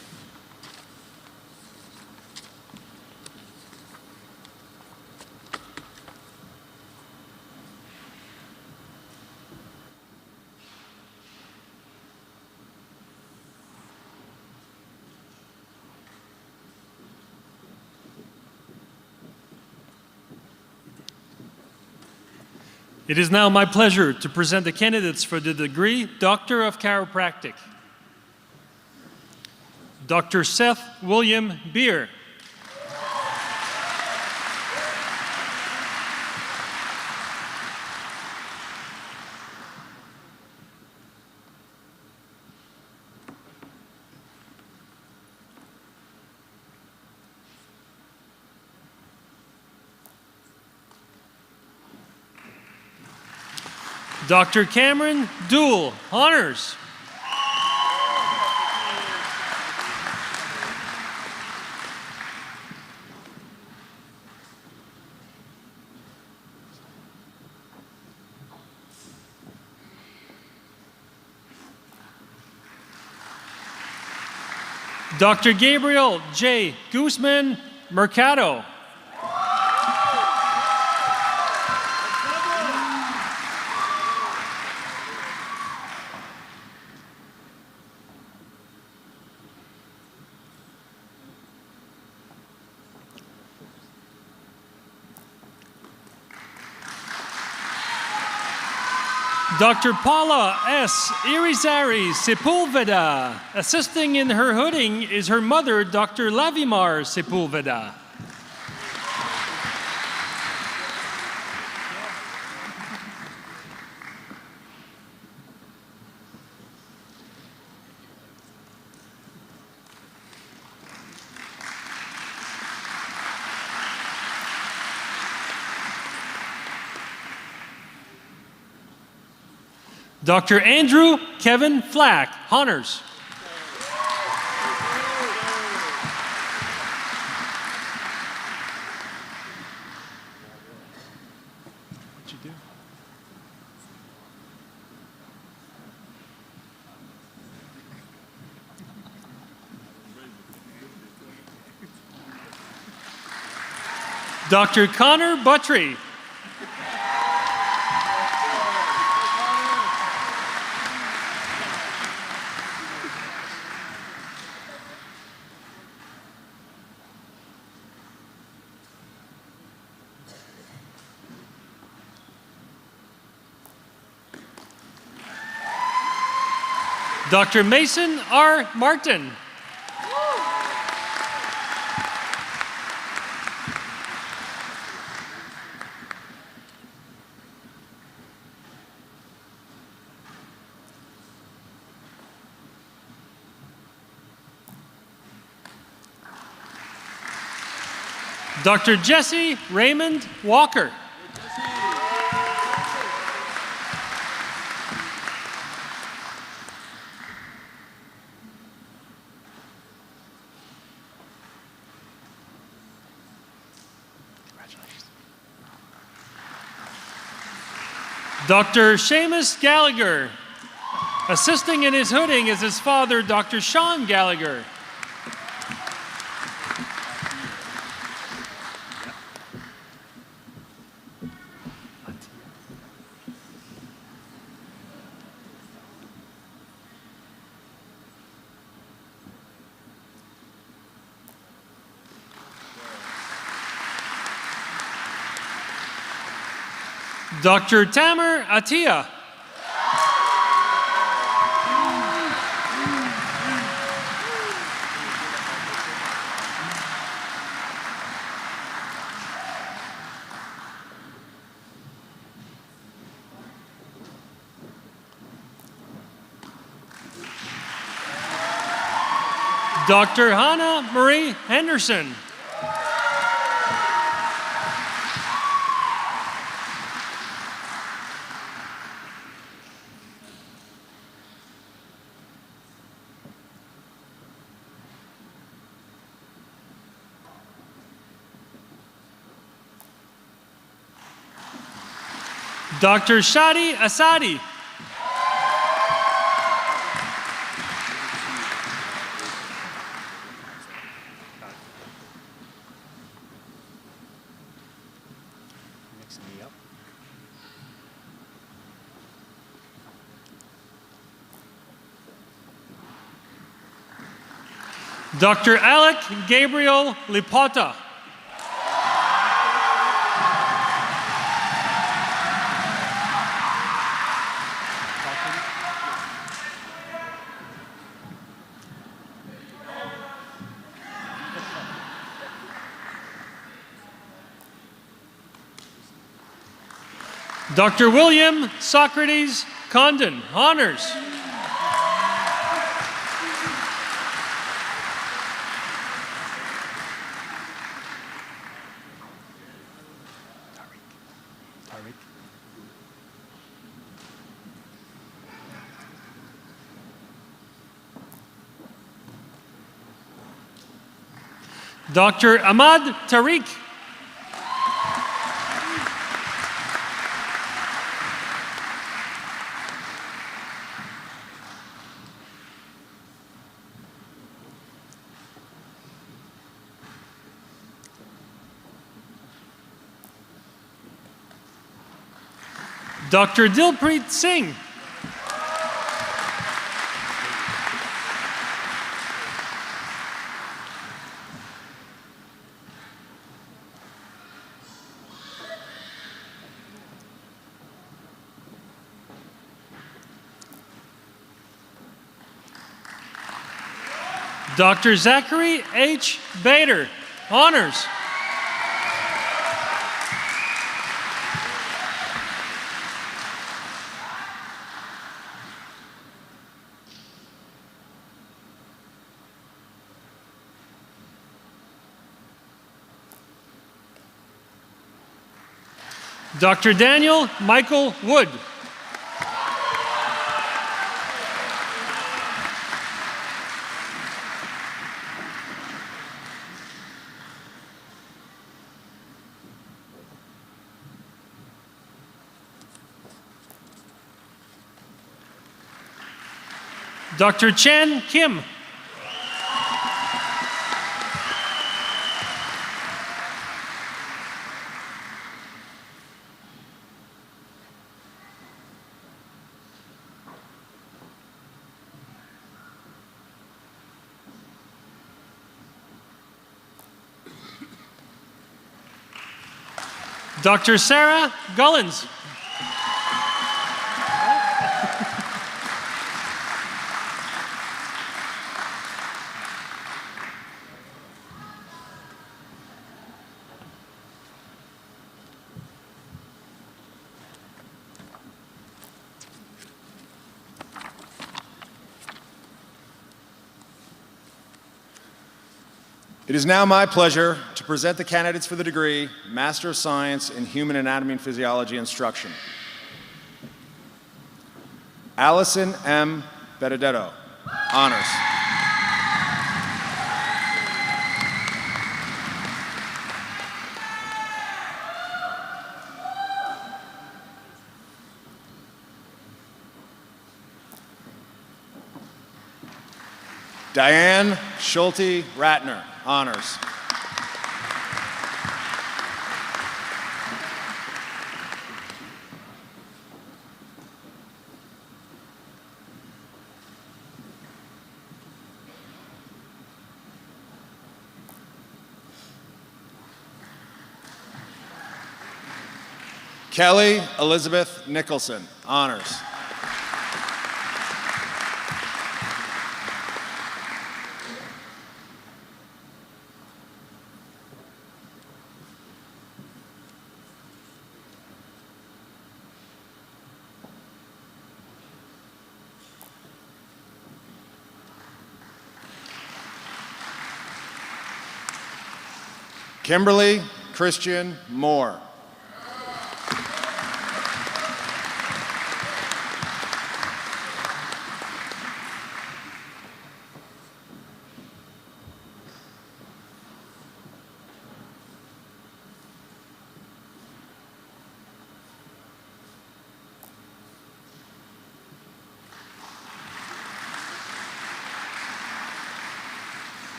It is now my pleasure to present the candidates for the degree Doctor of Chiropractic. Dr. Seth William Beer. Dr. Cameron Dool, honors. Dr. Gabriel J. Guzman Mercado. Dr. Paula S. Irizarry Sepulveda. Assisting in her hooding is her mother, Dr. Lavimar Sepulveda. Dr. Andrew Kevin Flack, honors. What'd you do? Dr. Connor Buttry. Dr. Mason R. Martin. Dr. Jesse Raymond Walker. Dr. Seamus Gallagher. Assisting in his hooding is his father, Dr. Sean Gallagher. Dr. Tamer Atia. Dr. Hannah Marie Henderson. Dr. Shadi Asadi. Dr. Alec Gabriel Lipota. Dr. William Socrates Condon, honors. Dr. Ahmad Tariq. Dr. Dilpreet Singh. Dr. Zachary H. Bader, honors. Dr. Daniel Michael Wood. Dr. Chan Kim. Dr. Sarah Gullins. It is now my pleasure to present the candidates for the degree Master of Science in Human Anatomy and Physiology Instruction. Allison M. Benedetto, honors. Diane Schulte Ratner, honors. Kelly Elizabeth Nicholson, honors. Kimberly Christian Moore.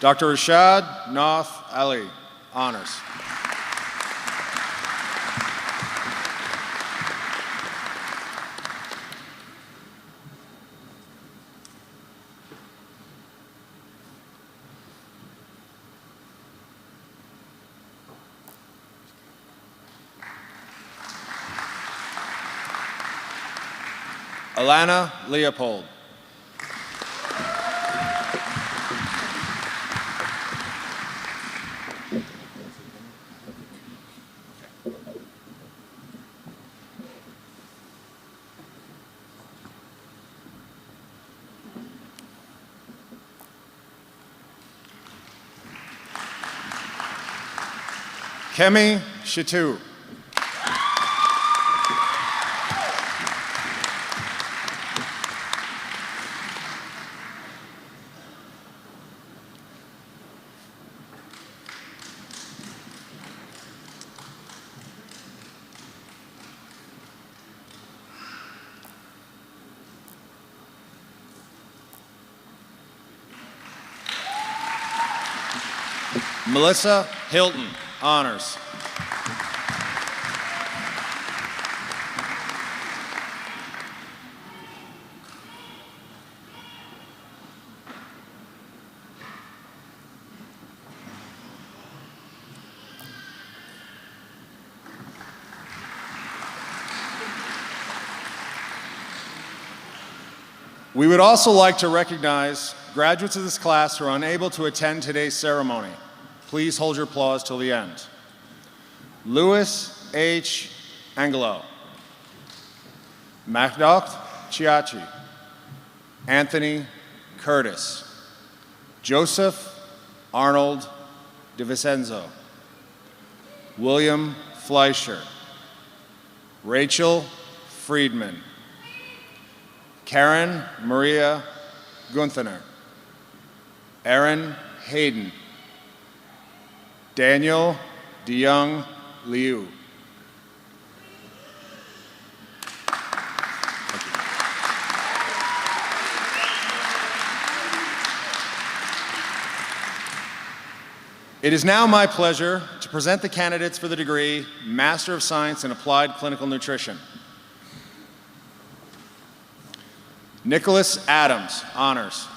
Dr. Rashad Noth Ali, honors. Alana Leopold. Kemi Shitu. Melissa Hilton, honors. We would also like to recognize graduates of this class who are unable to attend today's ceremony. Please hold your applause till the end. Louis H. Angelo, Macdocht Chiachi, Anthony Curtis, Joseph Arnold DeVincenzo, William Fleischer, Rachel Friedman, Karen Maria Gunther, Aaron Hayden, Daniel DeYoung Liu. It is now my pleasure to present the candidates for the degree Master of Science in Applied Clinical Nutrition. Nicholas Adams, honors.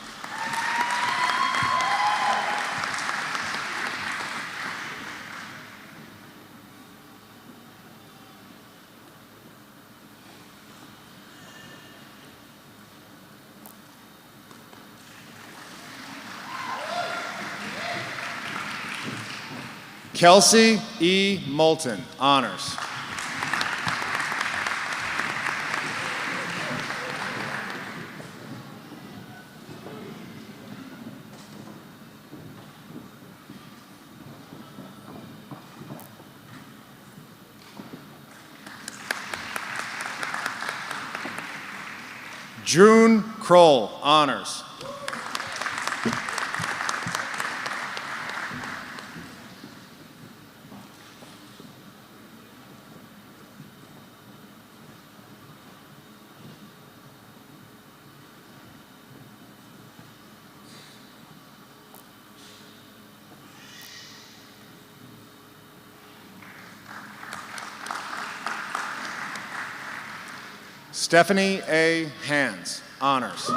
Kelsey E. Moulton, honors. June Kroll, honors. Stephanie A. Hands, honors.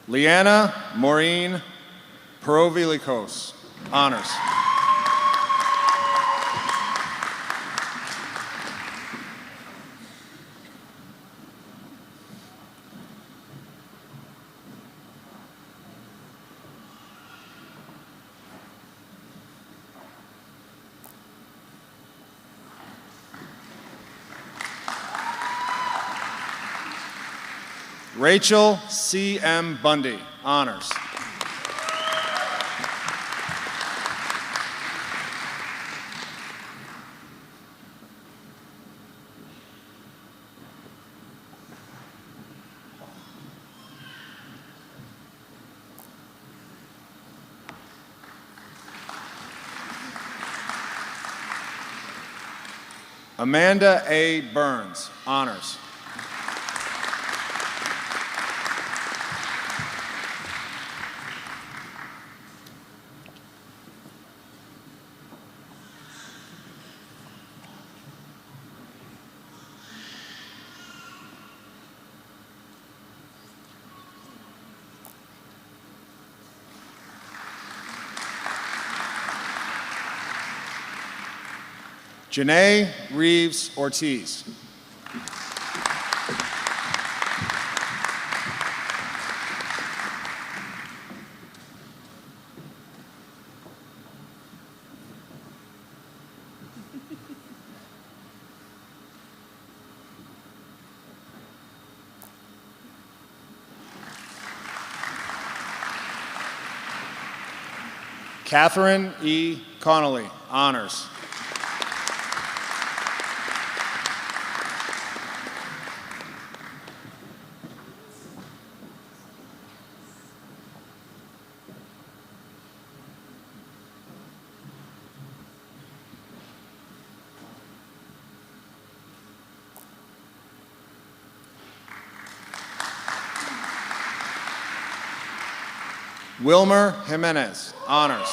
Leanna Maureen Perovilikos, honors. Rachel C.M. Bundy, honors. Amanda A. Burns, honors. Janae Reeves Ortiz. Catherine E. Connolly, honors. Wilmer Jimenez, honors.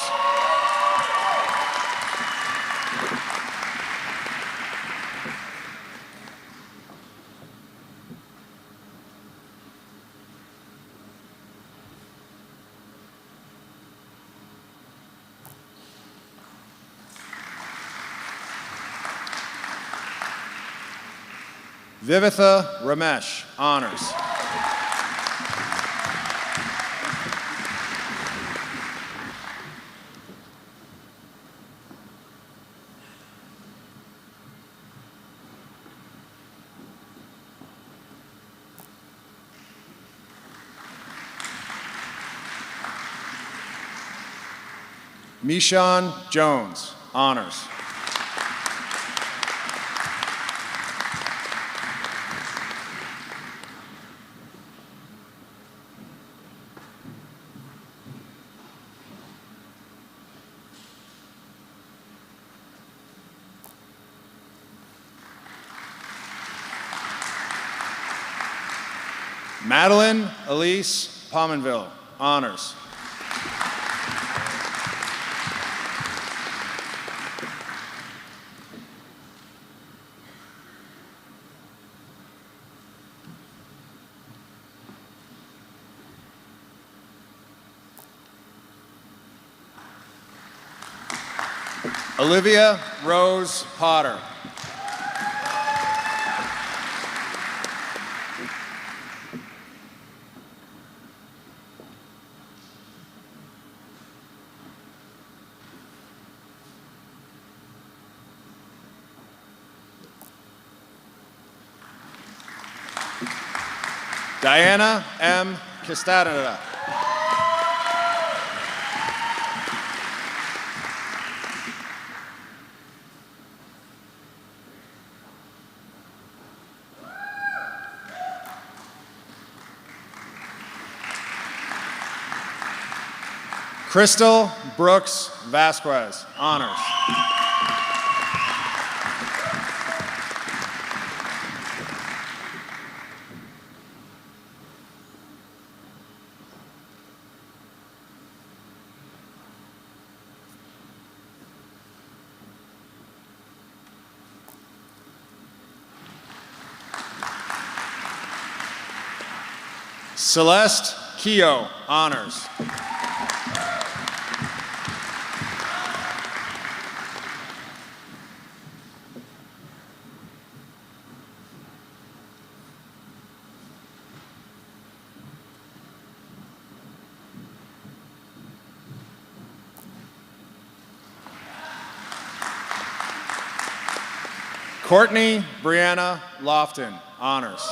Vivitha Ramesh, honors. Mishan Jones, honors. Madeline Elise Pominville, honors. Olivia Rose Potter. Diana M. Castaneda. Crystal Brooks Vasquez, honors. Celeste Keogh, honors. Courtney Brianna Lofton, honors.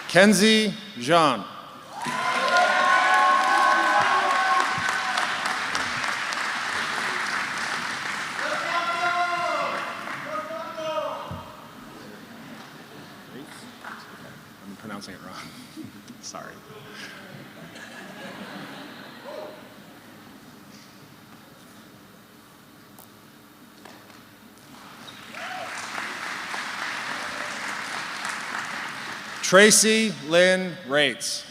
Kenzie Jean. I'm pronouncing it wrong. Sorry. Tracy Lynn Rates.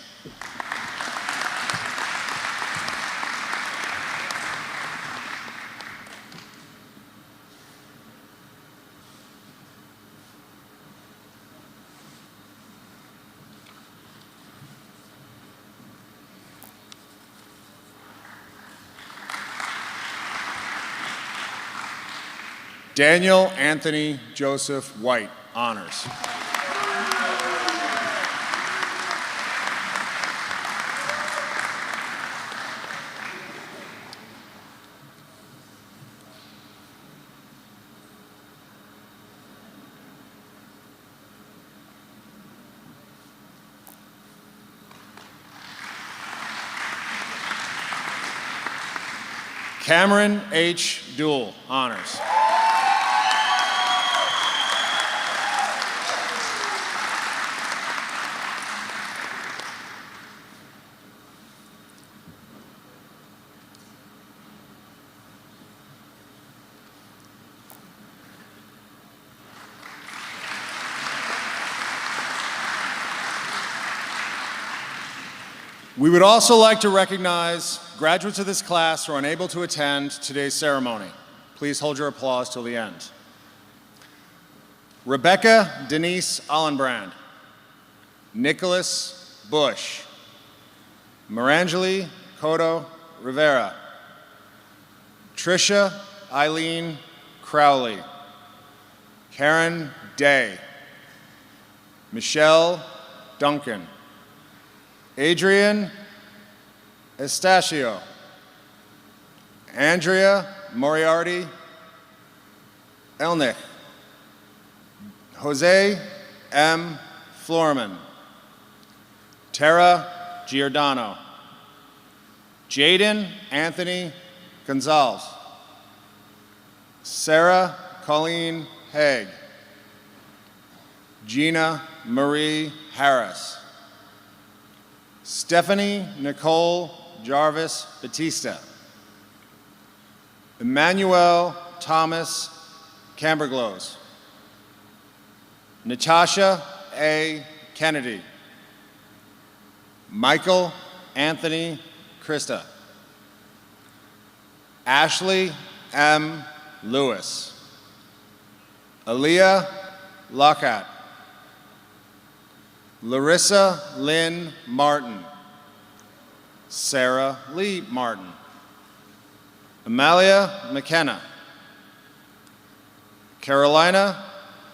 Daniel Anthony Joseph White, honors. Cameron H. Duell, honors. We would also like to recognize graduates of this class who are unable to attend today's ceremony. Please hold your applause till the end. Rebecca Denise Allenbrand, Nicholas Bush, Marangeli Cotto Rivera, Tricia Eileen Crowley, Karen Day, Michelle Duncan, Adrian Estachio, Andrea Moriarty Elnick, Jose M. Florman, Tara Giordano, Jaden Anthony Gonzalez, Sarah Colleen Haig, Gina Marie Harris, Stephanie Nicole Jarvis Batista, Emmanuel Thomas Camberglos, Natasha A. Kennedy, Michael Anthony Christa, Ashley M. Lewis, Aaliyah Lockhart, Larissa Lynn Martin, Sarah Lee Martin, Amalia McKenna, Carolina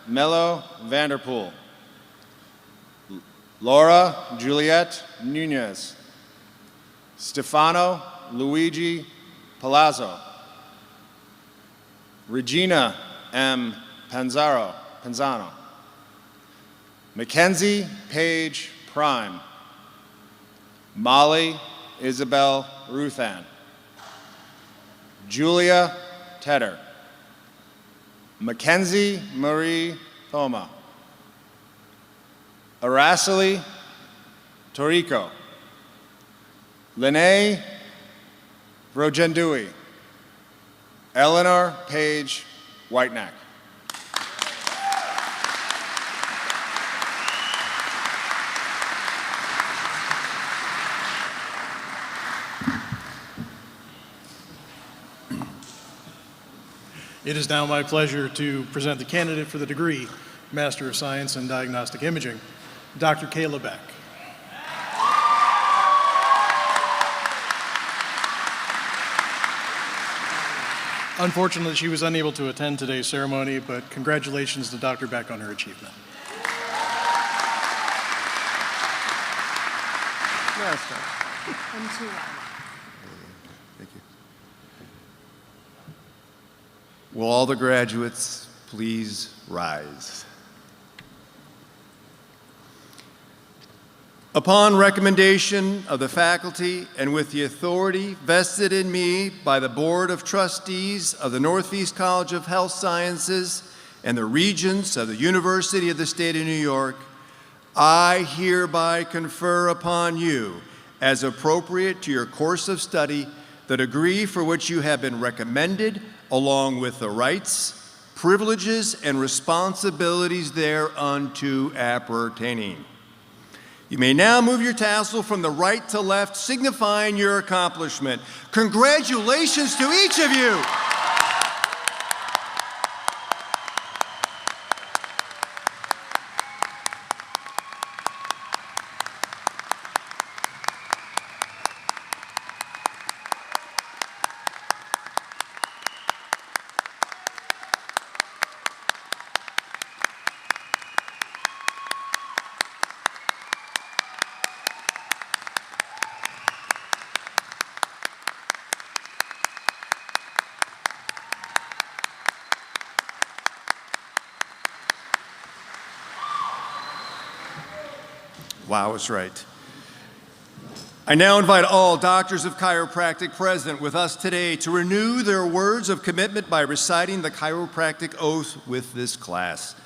Mello Vanderpool. Laura Juliette Nunez. Stefano Luigi Palazzo. Regina M. Panzano. Mackenzie Paige Prime. Molly Isabel Ruthan. Julia Tedder. Mackenzie Marie Thoma. Araceli Torrico. Lene Rogendui. Eleanor Page Whitenack. It is now my pleasure to present the candidate for the degree, Master of Science in Diagnostic Imaging, Dr. Kayla Beck. Unfortunately, she was unable to attend today's ceremony, but congratulations to Dr. Beck on her achievement. Thank you. Will all the graduates please rise? Upon recommendation of the faculty and with the authority vested in me by the Board of Trustees of the Northeast College of Health Sciences and the Regents of the University of the State of New York, I hereby confer upon you, as appropriate to your course of study, the degree for which you have been recommended, along with the rights, privileges, and responsibilities thereunto appertaining. You may now move your tassel from the right to left, signifying your accomplishment. Congratulations to each of you. Wow, that's right. I now invite all doctors of chiropractic present with us today to renew their words of commitment by reciting the chiropractic oath with this class.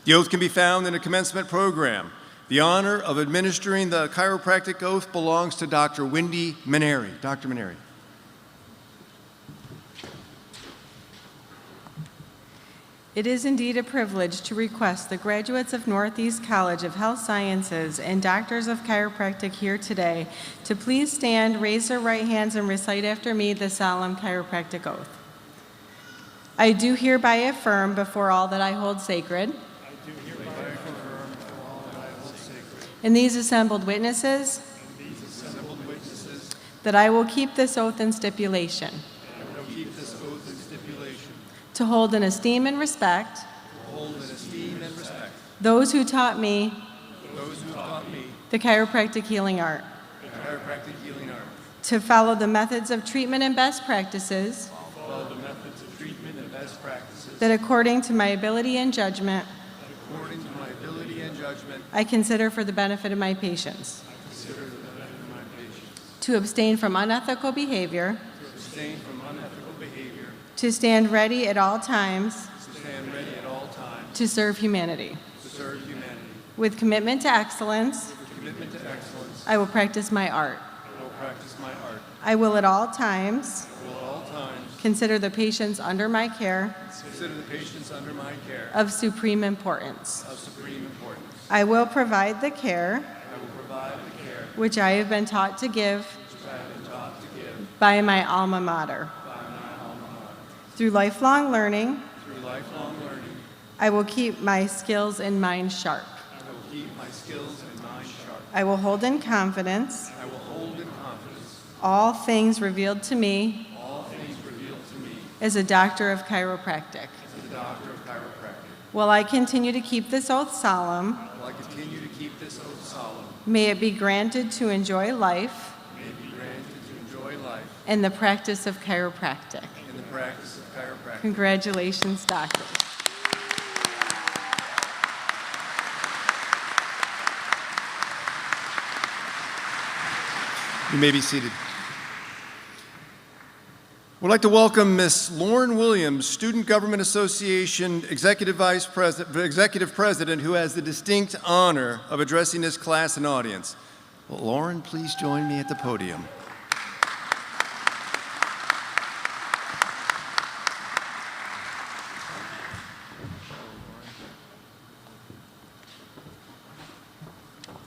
The oath can be found in a commencement program. The honor of administering the chiropractic oath belongs to Dr. Wendy Maneri. Dr. Maneri. It is indeed a privilege to request the graduates of Northeast College of Health Sciences and doctors of chiropractic here today to please stand, raise their right hands, and recite after me the solemn chiropractic oath. I do hereby affirm before all that I hold sacred, and these assembled witnesses, that I will keep this oath and stipulation. To hold in esteem and respect. Those who taught me. The chiropractic healing art. To follow the methods of treatment and best practices. That according to my ability and judgment. I consider for the benefit of my patients. To abstain from unethical behavior. To stand ready at all times. To serve humanity. With commitment to excellence. I will practice my art. I will at all times. Consider the patients under my care. Of supreme importance. I will provide the care. Which I have been taught to give. By my alma mater. Through lifelong learning, I will keep my skills and mind sharp. I will hold in confidence all things revealed to me as a doctor of chiropractic. as a doctor of chiropractic. Will I continue to keep this oath solemn? Will I continue to keep this oath solemn? May it be granted to enjoy life May it be granted to enjoy life and the practice of chiropractic. in the practice of chiropractic. Congratulations, doctor. You may be seated. We'd like to welcome Ms. Lauren Williams, Student Government Association Executive President, who has the distinct honor of addressing this class and audience. Well, Lauren, please join me at the podium.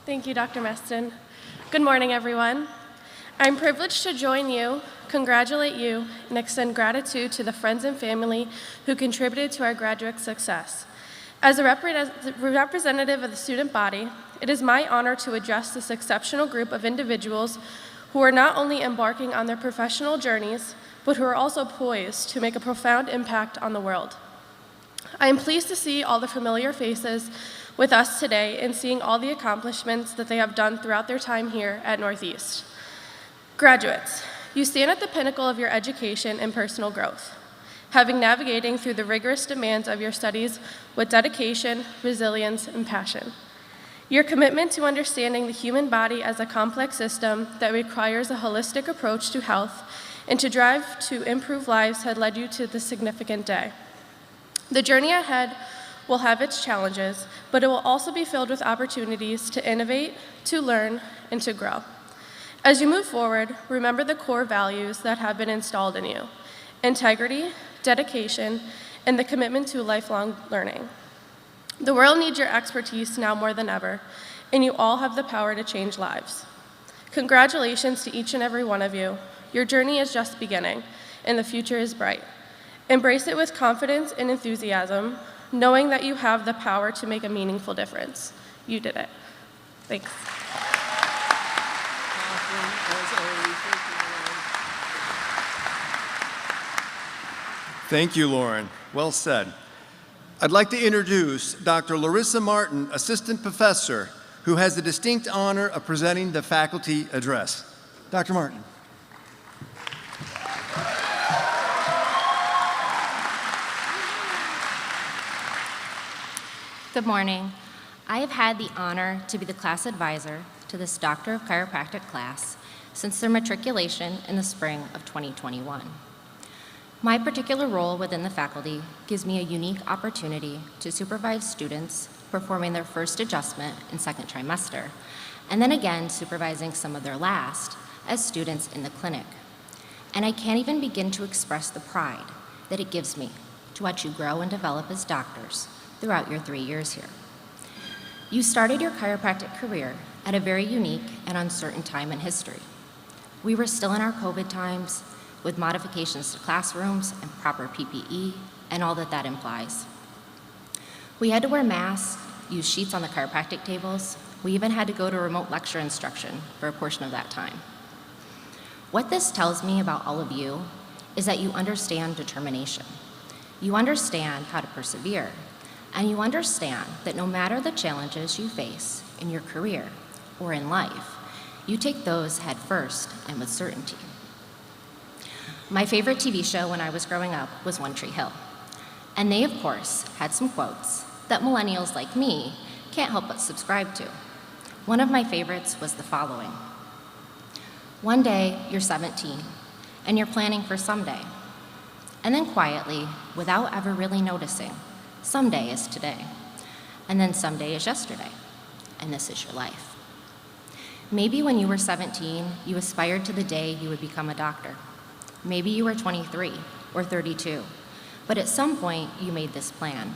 Thank you, Dr. Meston. Good morning, everyone. I'm privileged to join you, congratulate you, and extend gratitude to the friends and family who contributed to our graduate success. As a representative of the student body, it is my honor to address this exceptional group of individuals who are not only embarking on their professional journeys, but who are also poised to make a profound impact on the world. I am pleased to see all the familiar faces with us today and seeing all the accomplishments that they have done throughout their time here at Northeast. Graduates, you stand at the pinnacle of your education and personal growth, having navigating through the rigorous demands of your studies with dedication, resilience, and passion. Your commitment to understanding the human body as a complex system that requires a holistic approach to health and to drive to improve lives had led you to this significant day. The journey ahead will have its challenges, but it will also be filled with opportunities to innovate, to learn, and to grow. As you move forward, remember the core values that have been installed in you: integrity, dedication, and the commitment to lifelong learning. The world needs your expertise now more than ever, and you all have the power to change lives. Congratulations to each and every one of you. Your journey is just beginning, and the future is bright. Embrace it with confidence and enthusiasm, knowing that you have the power to make a meaningful difference. You did it. Thanks. Thank you, Lauren. Well said. I'd like to introduce Dr. Larissa Martin, Assistant Professor, who has the distinct honor of presenting the faculty address. Dr. Martin. Good morning. I have had the honor to be the class advisor to this Doctor of Chiropractic class since their matriculation in the spring of 2021. My particular role within the faculty gives me a unique opportunity to supervise students performing their first adjustment in second trimester, and then again supervising some of their last as students in the clinic. And I can't even begin to express the pride that it gives me to watch you grow and develop as doctors throughout your 3 years here. You started your chiropractic career at a very unique and uncertain time in history. We were still in our COVID times, with modifications to classrooms and proper PPE and all that that implies. We had to wear masks, use sheets on the chiropractic tables. We even had to go to remote lecture instruction for a portion of that time. What this tells me about all of you is that you understand determination. You understand how to persevere, and you understand that no matter the challenges you face in your career or in life, you take those head first and with certainty. My favorite TV show when I was growing up was One Tree Hill. And they, of course, had some quotes that millennials like me can't help but subscribe to. One of my favorites was the following: one day you're 17 and you're planning for someday. And then quietly, without ever really noticing, someday is today. And then someday is yesterday. And this is your life. Maybe when you were 17, you aspired to the day you would become a doctor. Maybe you were 23 or 32, but at some point you made this plan.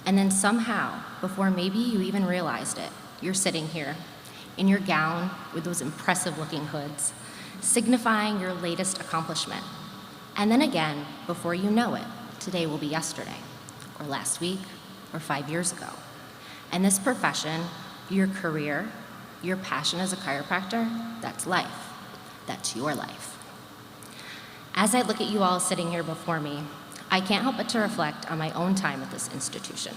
And then somehow, before maybe you even realized it, you're sitting here in your gown with those impressive looking hoods, signifying your latest accomplishment. And then again, before you know it, today will be yesterday, or last week, or 5 years ago. And this profession, your career, your passion as a chiropractor, that's life. That's your life. As I look at you all sitting here before me, I can't help but to reflect on my own time at this institution.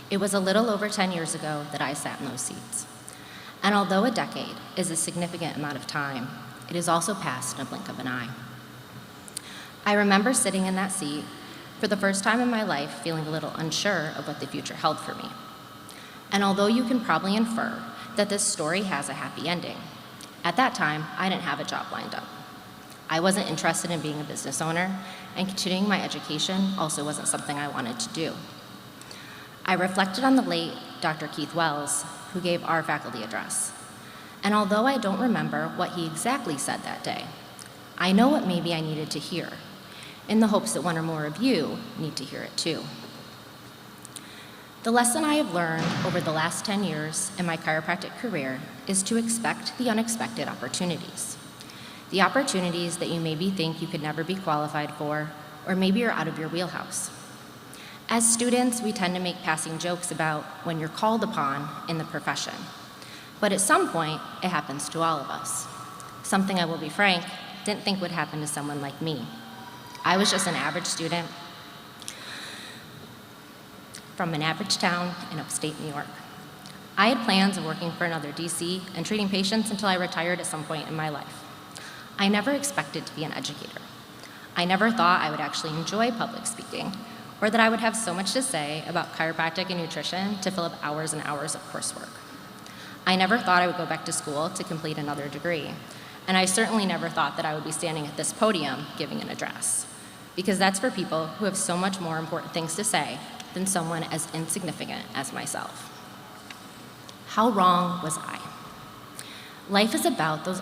It was a little over 10 years ago that I sat in those seats. And although a decade is a significant amount of time, it is also passed in a blink of an eye. I remember sitting in that seat for the first time in my life feeling a little unsure of what the future held for me. And although you can probably infer that this story has a happy ending, at that time, I didn't have a job lined up. I wasn't interested in being a business owner, and continuing my education also wasn't something I wanted to do. I reflected on the late Dr. Keith Wells, who gave our faculty address. And although I don't remember what he exactly said that day, I know what maybe I needed to hear, in the hopes that one or more of you need to hear it too. The lesson I have learned over the last 10 years in my chiropractic career is to expect the unexpected opportunities. The opportunities that you maybe think you could never be qualified for, or maybe are out of your wheelhouse. As students, we tend to make passing jokes about when you're called upon in the profession. But at some point, it happens to all of us. Something, I will be frank, didn't think would happen to someone like me. I was just an average student from an average town in upstate New York. I had plans of working for another DC and treating patients until I retired at some point in my life. I never expected to be an educator. I never thought I would actually enjoy public speaking, or that I would have so much to say about chiropractic and nutrition to fill up hours and hours of coursework. I never thought I would go back to school to complete another degree, and I certainly never thought that I would be standing at this podium giving an address, because that's for people who have so much more important things to say than someone as insignificant as myself. How wrong was I? Life is about those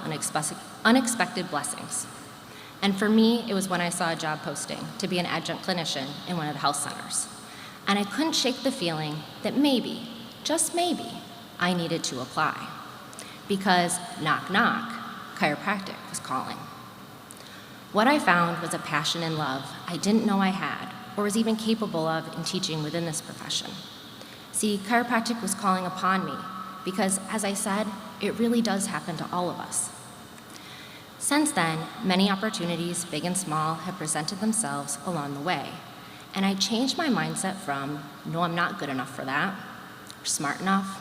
unexpected blessings. And for me, it was when I saw a job posting to be an adjunct clinician in one of the health centers. And I couldn't shake the feeling that maybe, just maybe, I needed to apply. Because knock, knock, chiropractic was calling. What I found was a passion and love I didn't know I had or was even capable of in teaching within this profession. See, chiropractic was calling upon me because, as I said, it really does happen to all of us. Since then, many opportunities, big and small, have presented themselves along the way. And I changed my mindset from, no, I'm not good enough for that, or smart enough,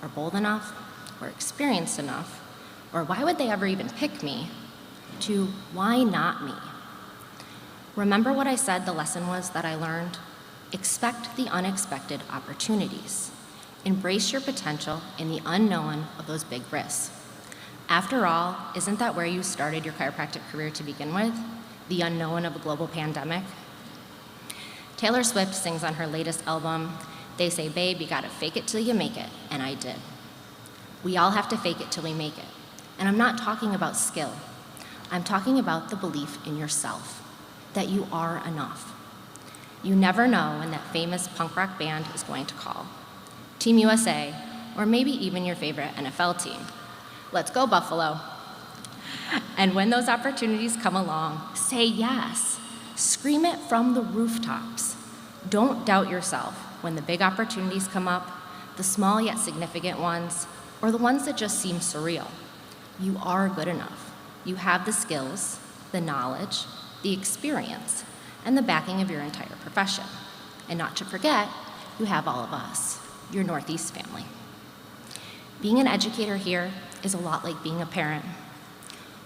or bold enough, or experienced enough, or why would they ever even pick me, to why not me? Remember what I said the lesson was that I learned? Expect the unexpected opportunities. Embrace your potential in the unknown of those big risks. After all, isn't that where you started your chiropractic career to begin with? The unknown of a global pandemic? Taylor Swift sings on her latest album, "They say, babe, you gotta fake it till you make it," and I did. We all have to fake it till we make it. And I'm not talking about skill. I'm talking about the belief in yourself, that you are enough. You never know when that famous punk rock band is going to call. Team USA, or maybe even your favorite NFL team. Let's go, Buffalo. And when those opportunities come along, say yes. Scream it from the rooftops. Don't doubt yourself when the big opportunities come up, the small yet significant ones, or the ones that just seem surreal. You are good enough. You have the skills, the knowledge, the experience, and the backing of your entire profession. And not to forget, you have all of us, your Northeast family. Being an educator here is a lot like being a parent.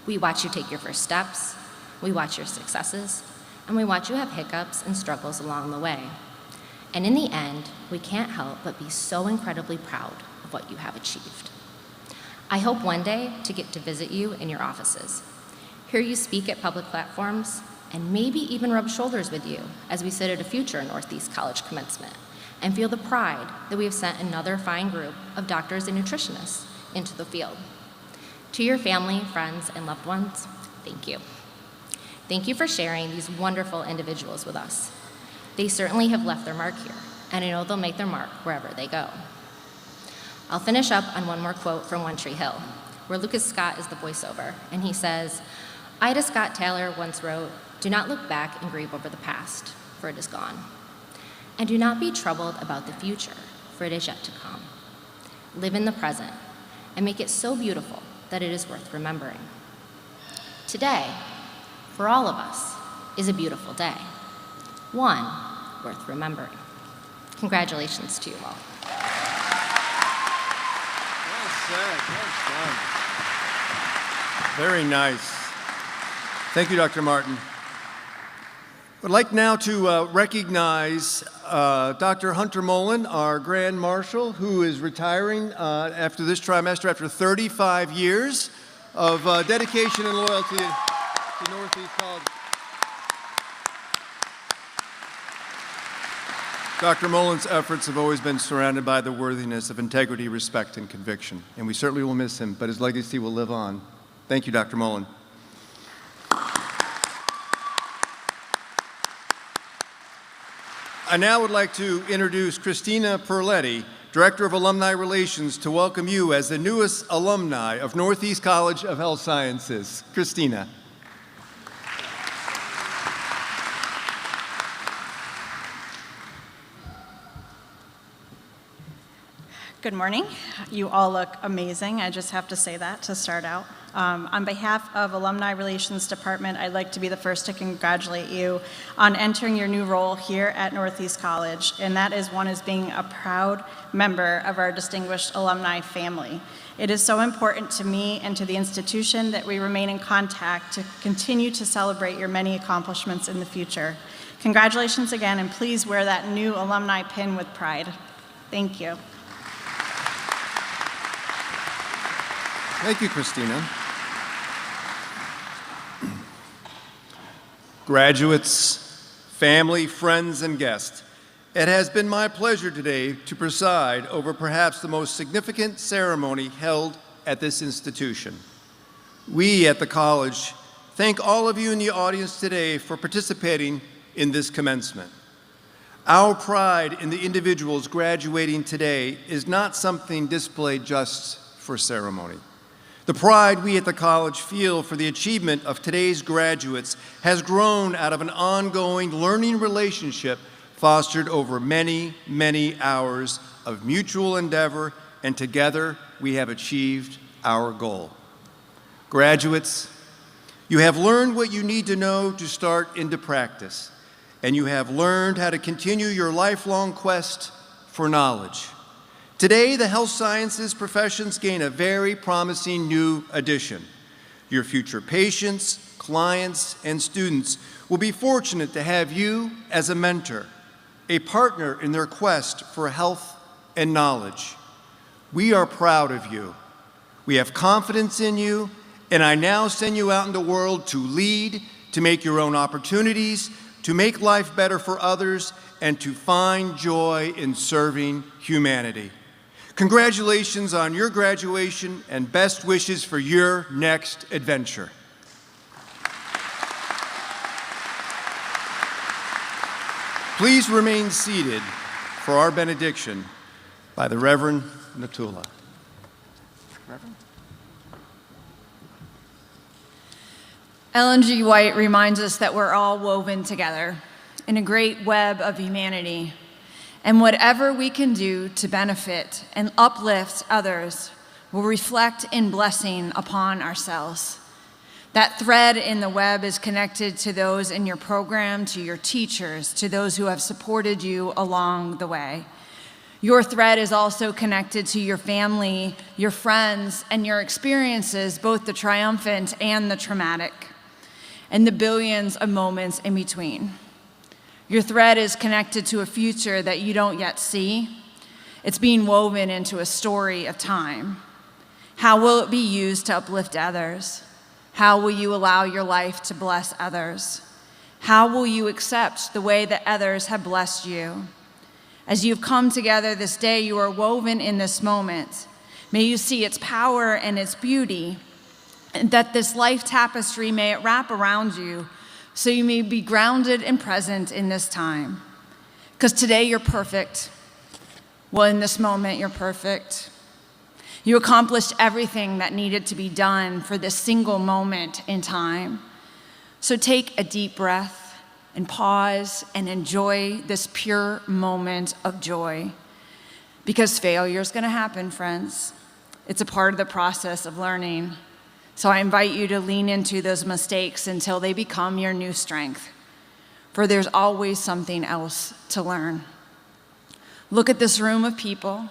We watch you take your first steps, we watch your successes, and we watch you have hiccups and struggles along the way. And in the end, we can't help but be so incredibly proud of what you have achieved. I hope one day to get to visit you in your offices, hear you speak at public platforms, and maybe even rub shoulders with you as we sit at a future Northeast College commencement, and feel the pride that we have sent another fine group of doctors and nutritionists into the field. To your family, friends, and loved ones, thank you. Thank you for sharing these wonderful individuals with us. They certainly have left their mark here, and I know they'll make their mark wherever they go. I'll finish up on one more quote from One Tree Hill, where Lucas Scott is the voiceover, and he says, Ida Scott Taylor once wrote, "Do not look back and grieve over the past, for it is gone. And do not be troubled about the future, for it is yet to come. Live in the present, and make it so beautiful that it is worth remembering." Today, for all of us, is a beautiful day. one worth remembering. Congratulations to you all. Well said. Well done. Very nice. Thank you, Dr. Martin. I'd like now to recognize Dr. Hunter Mullen, our Grand Marshal, who is retiring after this trimester after 35 years of dedication and loyalty to Northeast College. Dr. Mullen's efforts have always been surrounded by the worthiness of integrity, respect, and conviction, and we certainly will miss him, but his legacy will live on. Thank you, Dr. Mullen. I now would like to introduce Christina Perletti, Director of Alumni Relations, to welcome you as the newest alumni of Northeast College of Health Sciences. Christina. Good morning. You all look amazing. I just have to say that to start out. On behalf of Alumni Relations Department, I'd like to be the first to congratulate you on entering your new role here at Northeast College, and that is one as being a proud member of our distinguished alumni family. It is so important to me and to the institution that we remain in contact to continue to celebrate your many accomplishments in the future. Congratulations again, and please wear that new alumni pin with pride. Thank you. Thank you, Christina. Graduates, family, friends, and guests, it has been my pleasure today to preside over perhaps the most significant ceremony held at this institution. We at the college thank all of you in the audience today for participating in this commencement. Our pride in the individuals graduating today is not something displayed just for ceremony. The pride we at the college feel for the achievement of today's graduates has grown out of an ongoing learning relationship fostered over many, many hours of mutual endeavor, and together we have achieved our goal. Graduates, you have learned what you need to know to start into practice, and you have learned how to continue your lifelong quest for knowledge. Today, the health sciences professions gain a very promising new addition. Your future patients, clients, and students will be fortunate to have you as a mentor, a partner in their quest for health and knowledge. We are proud of you. We have confidence in you, and I now send you out in the world to lead, to make your own opportunities, to make life better for others, and to find joy in serving humanity. Congratulations on your graduation and best wishes for your next adventure. Please remain seated for our benediction by the Reverend Natula. Reverend? Ellen G. White reminds us that we're all woven together in a great web of humanity. And whatever we can do to benefit and uplift others will reflect in blessing upon ourselves. That thread in the web is connected to those in your program, to your teachers, to those who have supported you along the way. Your thread is also connected to your family, your friends, and your experiences, both the triumphant and the traumatic, and the billions of moments in between. Your thread is connected to a future that you don't yet see. It's being woven into a story of time. How will it be used to uplift others? How will you allow your life to bless others? How will you accept the way that others have blessed you? As you've come together this day, you are woven in this moment. May you see its power and its beauty, and that this life tapestry may it wrap around you, so you may be grounded and present in this time. Because today you're perfect. Well, in this moment, you're perfect. You accomplished everything that needed to be done for this single moment in time. So take a deep breath and pause and enjoy this pure moment of joy. Because failure is going to happen, friends. It's a part of the process of learning. So I invite you to lean into those mistakes until they become your new strength. for there's always something else to learn. Look at this room of people,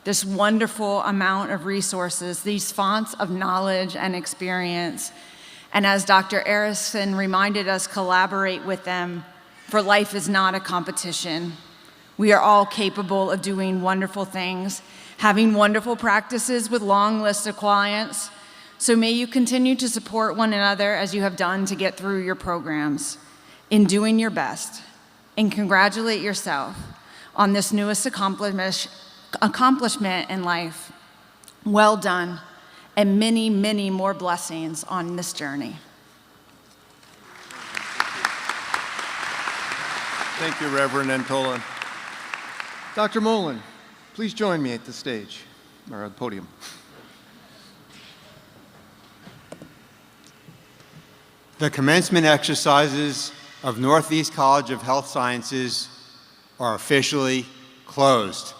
this wonderful amount of resources, these fonts of knowledge and experience. And as Dr. Erickson reminded us, collaborate with them, for life is not a competition. We are all capable of doing wonderful things, having wonderful practices with long lists of clients. So may you continue to support one another as you have done to get through your programs, in doing your best, and congratulate yourself on this newest accomplishment in life. Well done, and many, many more blessings on this journey. Thank you, Reverend Antola. Dr. Mullen, please join me at the stage, or at the podium. The commencement exercises of Northeast College of Health Sciences are officially closed.